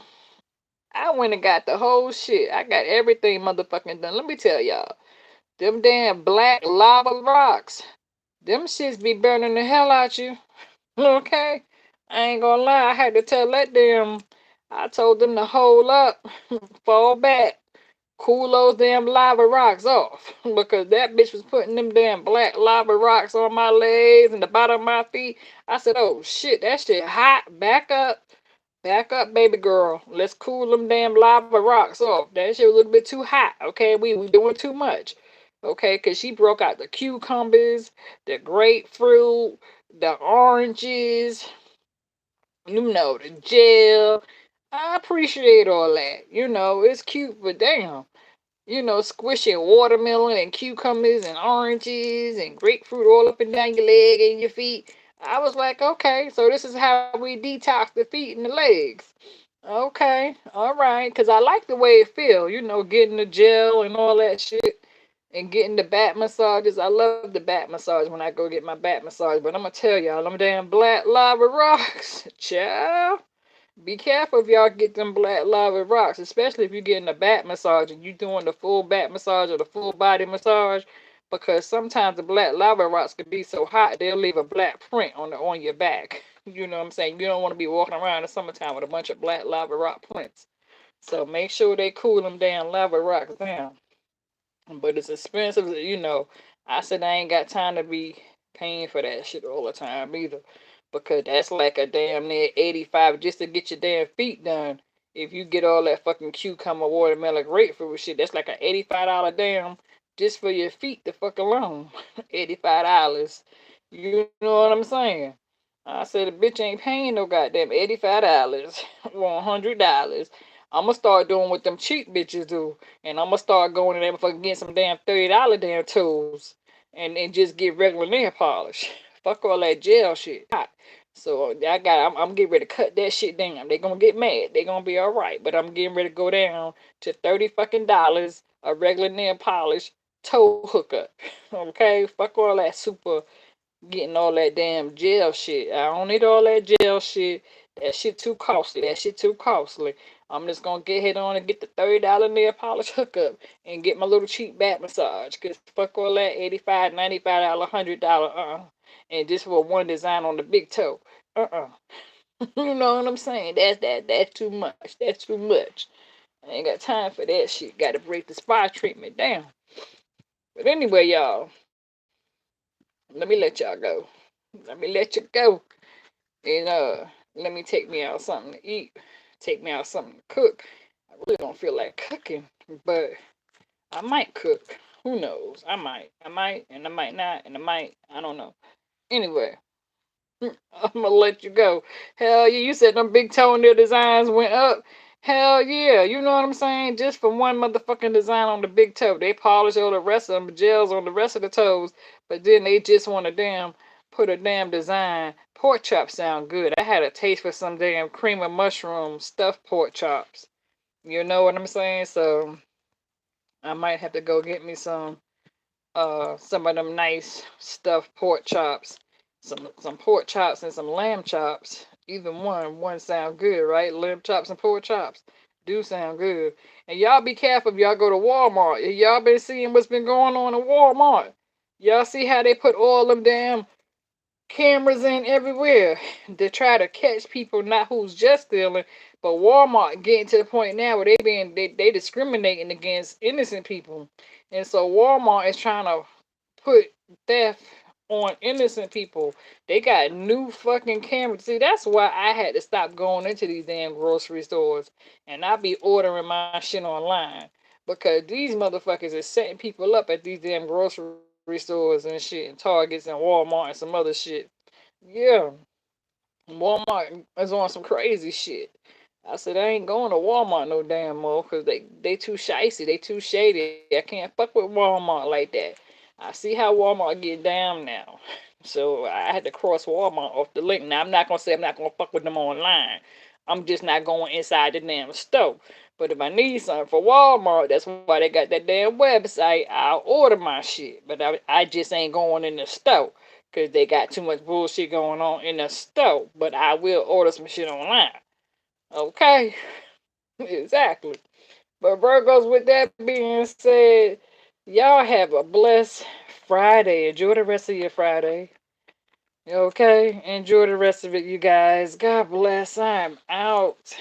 I went and got the whole shit. I got everything motherfucking done. Let me tell y'all, them damn black lava rocks, them shits be burning the hell out you. Okay? I ain't gonna lie, I had to tell that damn, I told them to hold up, fall back, cool those damn lava rocks off. Because that bitch was putting them damn black lava rocks on my legs and the bottom of my feet. I said, oh shit, that shit hot. Back up. Back up, baby girl. Let's cool them damn lava rocks off. That shit was a little bit too hot. Okay, we doing too much. Okay, because she broke out the cucumbers, the grapefruit, the oranges, the gel. I appreciate all that. It's cute, but damn. squishing watermelon and cucumbers and oranges and grapefruit all up and down your leg and your feet. I was like, okay, so this is how we detox the feet and the legs. Okay, all right, because I like the way it feel, getting the gel and all that shit and getting the back massages. I love the back massage when I go get my back massage, but I'm gonna tell y'all, them damn black lava rocks, child. Be careful if y'all get them black lava rocks, especially if you're getting a back massage and you doing the full back massage or the full body massage, because sometimes the black lava rocks can be so hot they'll leave a black print on your back. You know what I'm saying? You don't want to be walking around in the summertime with a bunch of black lava rock prints. So make sure they cool them damn lava rocks down. But it's expensive. I said I ain't got time to be paying for that shit all the time either. Because that's like a damn near 85 just to get your damn feet done. If you get all that fucking cucumber, watermelon, grapefruit shit, that's like a $85 damn just for your feet to fuck alone. $85. You know what I'm saying? I said the bitch ain't paying no goddamn $85 or $100. I'ma start doing what them cheap bitches do. And I'm gonna start going in there and getting some damn $30 damn tools and just get regular nail polish. Fuck all that gel shit. Hot. So I'm getting ready to cut that shit down. They gonna get mad. They gonna be alright. But I'm getting ready to go down to 30 fucking dollars a regular nail polish toe hookup. Okay? Fuck all that super getting all that damn gel shit. I don't need all that gel shit. That shit too costly. That shit too costly. I'm just gonna get head on and get the $30 nail polish hookup and get my little cheap back massage. Cause fuck all that $85, $95, $100. And just for one design on the big toe. Uh. You know what I'm saying? That's too much. That's too much. I ain't got time for that shit. Gotta break the spa treatment down. But anyway, y'all, let me let y'all go. Let me let you go. And let me take me out something to eat. Take me out something to cook. I really don't feel like cooking, but I might cook. Who knows? I might. And I might not, and I might. I don't know. Anyway, I'm gonna let you go. Hell yeah, you said them big toenail designs went up. Hell yeah, you know what I'm saying? Just for one motherfucking design on the big toe. They polish all the rest of them, gels on the rest of the toes, but then they just want to put a damn design. Pork chops sound good. I had a taste for some damn cream of mushroom stuffed pork chops. You know what I'm saying? So I might have to go get me some of them nice stuffed pork chops. Some pork chops and some lamb chops. Either one sound good, right? Lamb chops and pork chops do sound good. And y'all be careful if y'all go to Walmart. Y'all been seeing what's been going on in Walmart. Y'all see how they put all them damn cameras in everywhere to try to catch people, not who's just stealing, but Walmart getting to the point now where they discriminating against innocent people, and so Walmart is trying to put theft on innocent people. They got new fucking cameras. See, that's why I had to stop going into these damn grocery stores, and I be ordering my shit online because these motherfuckers is setting people up at these damn grocery stores and shit, and Targets and Walmart and some other shit. Yeah, Walmart is on some crazy shit. I said I ain't going to Walmart no damn more because they too shicey, they too shady. I can't fuck with Walmart like that. I see how Walmart get down now. So I had to cross Walmart off the link. Now I'm not gonna say I'm not gonna fuck with them online. I'm just not going inside the damn store. But if I need something for Walmart, that's why they got that damn website. I'll order my shit. But I just ain't going in the store because they got too much bullshit going on in the store. But I will order some shit online. Okay? Exactly. But Virgos, with that being said, y'all have a blessed Friday. Enjoy the rest of your Friday. Okay? Enjoy the rest of it, you guys. God bless. I'm out.